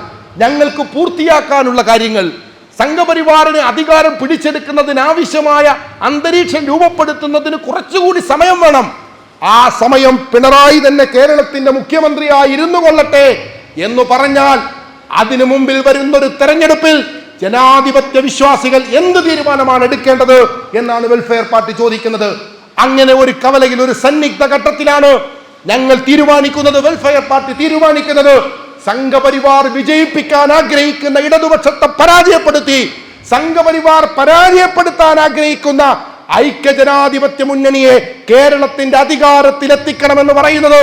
ഞങ്ങൾക്ക് പൂർത്തിയാക്കാനുള്ള കാര്യങ്ങൾ, സംഘപരിവാറിന് അധികാരം പിടിച്ചെടുക്കുന്നതിനാവശ്യമായ അന്തരീക്ഷം രൂപപ്പെടുത്തുന്നതിന് കുറച്ചുകൂടി സമയം വേണം. ആ സമയം പിണറായി തന്നെ കേരളത്തിന്റെ മുഖ്യമന്ത്രിയായി ഇരുന്നു കൊള്ളട്ടെ എന്ന് പറഞ്ഞാൽ അതിനു മുമ്പിൽ വരുന്നൊരു തെരഞ്ഞെടുപ്പിൽ ജനാധിപത്യ വിശ്വാസികൾ എന്ത് തീരുമാനമാണ് എടുക്കേണ്ടത് എന്നാണ് വെൽഫെയർ പാർട്ടി ചോദിക്കുന്നത്. അങ്ങനെ ഒരു കവലയിൽ, ഒരു സന്നിഗ്ധ ഘട്ടത്തിലാണ് ഞങ്ങൾ തീരുമാനിക്കുന്നത്, വെൽഫെയർ പാർട്ടി തീരുമാനിക്കുന്നത്, സംഘപരിവാർ വിജയിപ്പിക്കാൻ ആഗ്രഹിക്കുന്ന ഇടതുപക്ഷത്തെ പരാജയപ്പെടുത്തി സംഘപരിവാർ പരാജയപ്പെടുത്താൻ ആഗ്രഹിക്കുന്ന ഐക്യജനാധിപത്യ മുന്നണിയെ കേരളത്തിന്റെ അധികാരത്തിലെത്തിക്കണമെന്ന് പറയുന്നത്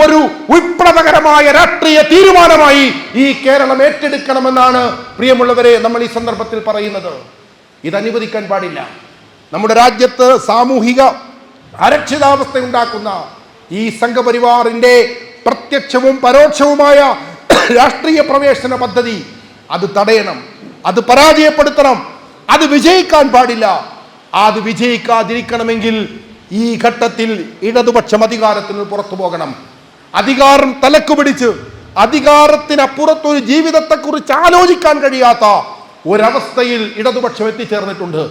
ഒരു വിപ്ലവകരമായ രാഷ്ട്രീയ തീരുമാനമായി ഈ കേരളം ഏറ്റെടുക്കണമെന്നാണ് പ്രിയമുള്ളവരെ നമ്മൾ ഈ സന്ദർഭത്തിൽ പറയുന്നത്. ഇത് അനുവദിക്കാൻ പാടില്ല. നമ്മുടെ രാജ്യത്ത് സാമൂഹിക അരക്ഷിതാവസ്ഥ ഉണ്ടാക്കുന്ന ഈ സംഘപരിവാറിന്റെ പ്രത്യക്ഷവും പരോക്ഷവുമായ രാഷ്ട്രീയ പ്രവേശന പദ്ധതി അത് തടയണം, അത് പരാജയപ്പെടുത്തണം, അത് വിജയിക്കാൻ പാടില്ല. അത് വിജയിക്കാതിരിക്കണമെങ്കിൽ ഈ ഘട്ടത്തിൽ ഇടതുപക്ഷം അധികാരത്തിന് പുറത്തു പോകണം. അധികാരം തലക്കു പിടിച്ച് അധികാരത്തിനപ്പുറത്തൊരു ജീവിതത്തെക്കുറിച്ച് ആലോചിക്കാൻ കഴിയാത്ത ഒരവസ്ഥയിൽ ഇടതുപക്ഷം എത്തിച്ചേർന്നിട്ടുണ്ട്.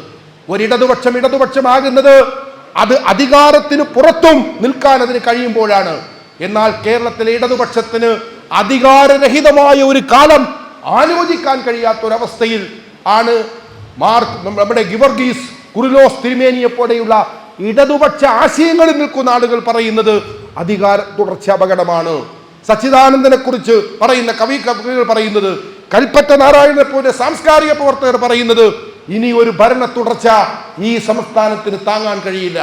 ഇടതുപക്ഷമാകുന്നത് അത് അധികാരത്തിന് പുറത്തും നിൽക്കാൻ അതിന് കഴിയുമ്പോഴാണ്. എന്നാൽ കേരളത്തിലെ ഇടതുപക്ഷത്തിന് അധികാരരഹിതമായ ഒരു കാലം ആലോചിക്കാൻ കഴിയാത്ത ഒരവസ്ഥയിൽ ആണ് നമ്മുടെ ഗിവർഗീസ് കുറിലോസ് തിരുമേനിയെ പോലെയുള്ള ഇടതുപക്ഷ ആശയങ്ങളിൽ നിൽക്കുന്ന ആളുകൾ പറയുന്നത് അധികാര തുടർച്ച അപകടമാണ്. സച്ചിദാനന്ദനെ കുറിച്ച് പറയുന്ന കവികൾ പറയുന്നത്, കൽപ്പറ്റ നാരായണനെ പോലെ സാംസ്കാരിക പ്രവർത്തകർ പറയുന്നത് ഇനി ഒരു ഭരണ തുടർച്ച ഈ സംസ്ഥാനത്തിന് താങ്ങാൻ കഴിയില്ല.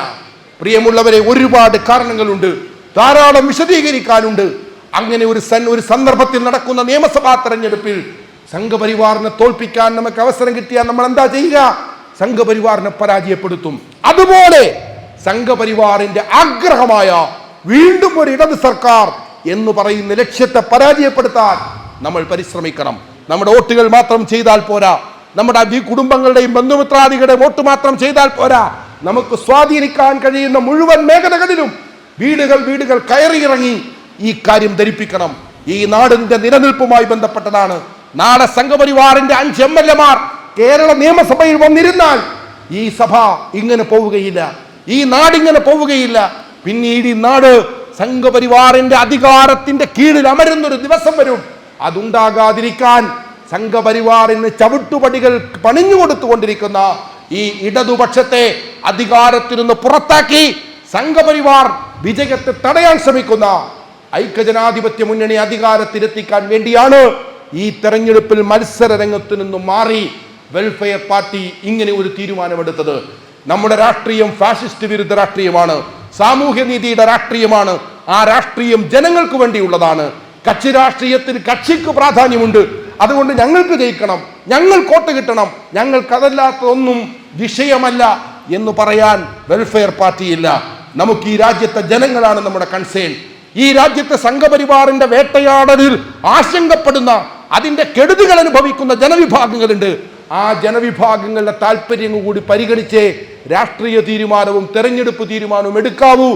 പ്രിയമുള്ളവരെ, ഒരുപാട് കാരണങ്ങളുണ്ട്, ധാരാളം വിശദീകരിക്കാനുണ്ട്. അങ്ങനെ ഒരു സന്ദർഭത്തിൽ നടക്കുന്ന നിയമസഭാ തെരഞ്ഞെടുപ്പിൽ സംഘപരിവാറിനെ തോൽപ്പിക്കാൻ നമുക്ക് അവസരം കിട്ടിയാൽ നമ്മൾ എന്താ ചെയ്യുക? സംഘപരിവാറിനെ പരാജയപ്പെടുത്തും. അതുപോലെ സംഘപരിവാറിന്റെ ആഗ്രഹമായ വീണ്ടും ഒരു ഇടത് സർക്കാർ എന്ന് പറയുന്ന ലക്ഷ്യത്തെ പരാജയപ്പെടുത്താൻ നമ്മൾ പരിശ്രമിക്കണം. നമ്മുടെ വോട്ടുകൾ മാത്രം ചെയ്താൽ പോരാ, നമ്മുടെ കുടുംബങ്ങളുടെയും ബന്ധുമിത്രാദികളുടെയും വോട്ട് മാത്രം ചെയ്താൽ പോരാ. നമുക്ക് സ്വാധീനിക്കാൻ കഴിയുന്ന മുഴുവൻ മേഖലകളിലും വീടുകൾ കയറിയിറങ്ങി ഈ കാര്യം ധരിപ്പിക്കണം. ഈ നാടിന്റെ നിലനിൽപ്പുമായി ബന്ധപ്പെട്ടതാണ്. നാളെ സംഘപരിവാറിന്റെ 5 MLA കേരള നിയമസഭയിൽ വന്നിരുന്നാൽ ഈ സഭ ഇങ്ങനെ പോവുകയില്ല, ഈ നാടിങ്ങനെ പോവുകയില്ല. പിന്നീട് ഈ നാട് സംഘപരിവാറിന്റെ അധികാരത്തിന്റെ കീഴിൽ അമരുന്നൊരു ദിവസം വരും. അതുണ്ടാകാതിരിക്കാൻ സംഘപരിവാറിന് ചവിട്ടുപടികൾ പണിഞ്ഞു കൊടുത്തുകൊണ്ടിരിക്കുന്ന ഈ ഇടതുപക്ഷത്തെ അധികാരത്തിൽ നിന്ന് പുറത്താക്കി സംഘപരിവാർ വിജയത്തെ തടയാൻ ശ്രമിക്കുന്ന ഐക്യജനാധിപത്യ മുന്നണി അധികാരത്തിലെത്തിക്കാൻ വേണ്ടിയാണ് ഈ തെരഞ്ഞെടുപ്പിൽ മത്സര രംഗത്ത് നിന്നും മാറി വെൽഫെയർ പാർട്ടി ഇങ്ങനെ ഒരു തീരുമാനമെടുത്തത്. നമ്മുടെ രാഷ്ട്രീയം ഫാഷിസ്റ്റ് വിരുദ്ധ രാഷ്ട്രീയമാണ്, സാമൂഹ്യനീതിയുടെ രാഷ്ട്രീയമാണ്. ആ രാഷ്ട്രീയം ജനങ്ങൾക്ക് വേണ്ടിയുള്ളതാണ്. കക്ഷി രാഷ്ട്രീയത്തിന് കക്ഷിക്ക് പ്രാധാന്യമുണ്ട്. അതുകൊണ്ട് ഞങ്ങൾക്ക് ജയിക്കണം, ഞങ്ങൾ വോട്ട് കിട്ടണം, ഞങ്ങൾക്കതല്ലാത്തതൊന്നും വിഷയമല്ല എന്ന് പറയാൻ വെൽഫെയർ പാർട്ടിയില്ല. നമുക്ക് ഈ രാജ്യത്തെ ജനങ്ങളാണ് നമ്മുടെ കൺസേൺ. ഈ രാജ്യത്തെ സംഘപരിവാറിന്റെ വേട്ടയാടലിൽ ആശങ്കപ്പെടുന്ന, അതിന്റെ കെടുതികൾ അനുഭവിക്കുന്ന ജനവിഭാഗങ്ങളുണ്ട്. ആ ജനവിഭാഗങ്ങളുടെ താല്പര്യങ്ങൾ കൂടി പരിഗണിച്ച് രാഷ്ട്രീയ തീരുമാനവും തെരഞ്ഞെടുപ്പ് തീരുമാനവും എടുക്കാവൂ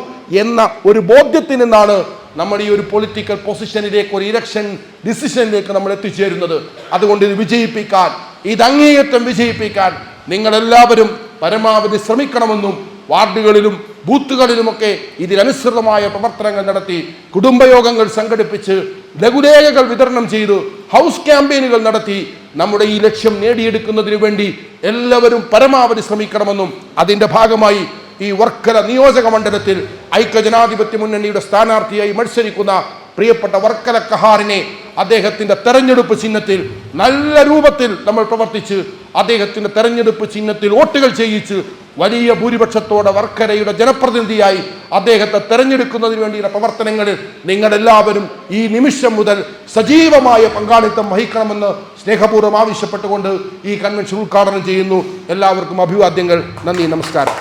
എന്ന ഒരു ബോധ്യത്തിൽ നിന്നാണ് നമ്മൾ ഈ ഒരു പൊളിറ്റിക്കൽ പൊസിഷനിലേക്ക്, ഒരു ഇലക്ഷൻ ഡിസിഷനിലേക്ക് നമ്മൾ എത്തിച്ചേരുന്നത്. അതുകൊണ്ട് ഇത് വിജയിപ്പിക്കാൻ, ഇത് അങ്ങേയറ്റം വിജയിപ്പിക്കാൻ നിങ്ങളെല്ലാവരും പരമാവധി ശ്രമിക്കണമെന്നും വാർഡുകളിലും ബൂത്തുകളിലുമൊക്കെ ഇതിനനുസൃതമായ പ്രവർത്തനങ്ങൾ നടത്തി, കുടുംബയോഗങ്ങൾ സംഘടിപ്പിച്ച്, ലഘുലേഖകൾ വിതരണം ചെയ്തു, ഹൗസ് ക്യാമ്പയിനുകൾ നടത്തി നമ്മുടെ ഈ ലക്ഷ്യം നേടിയെടുക്കുന്നതിന് വേണ്ടി എല്ലാവരും പരമാവധി ശ്രമിക്കണമെന്നും അതിൻ്റെ ഭാഗമായി ഈ വർക്കല നിയോജക മണ്ഡലത്തിൽ ഐക്യജനാധിപത്യ മുന്നണിയുടെ സ്ഥാനാർത്ഥിയായി മത്സരിക്കുന്ന പ്രിയപ്പെട്ട വർക്കല കഹാറിനെ അദ്ദേഹത്തിന്റെ തെരഞ്ഞെടുപ്പ് ചിഹ്നത്തിൽ നല്ല രൂപത്തിൽ നമ്മൾ പ്രവർത്തിച്ച് അദ്ദേഹത്തിന്റെ തെരഞ്ഞെടുപ്പ് ചിഹ്നത്തിൽ വോട്ടുകൾ ചെയ്യിച്ച് വലിയ ഭൂരിപക്ഷത്തോടെ വർക്കലയുടെ ജനപ്രതിനിധിയായി അദ്ദേഹത്തെ തെരഞ്ഞെടുക്കുന്നതിന് വേണ്ടിയുള്ള പ്രവർത്തനങ്ങളിൽ നിങ്ങളെല്ലാവരും ഈ നിമിഷം മുതൽ സജീവമായ പങ്കാളിത്തം വഹിക്കണമെന്ന് സ്നേഹപൂർവ്വം ആവശ്യപ്പെട്ടുകൊണ്ട് ഈ കൺവെൻഷൻ ഉദ്ഘാടനം ചെയ്യുന്നു. എല്ലാവർക്കും അഭിവാദ്യങ്ങൾ. നന്ദി, നമസ്കാരം.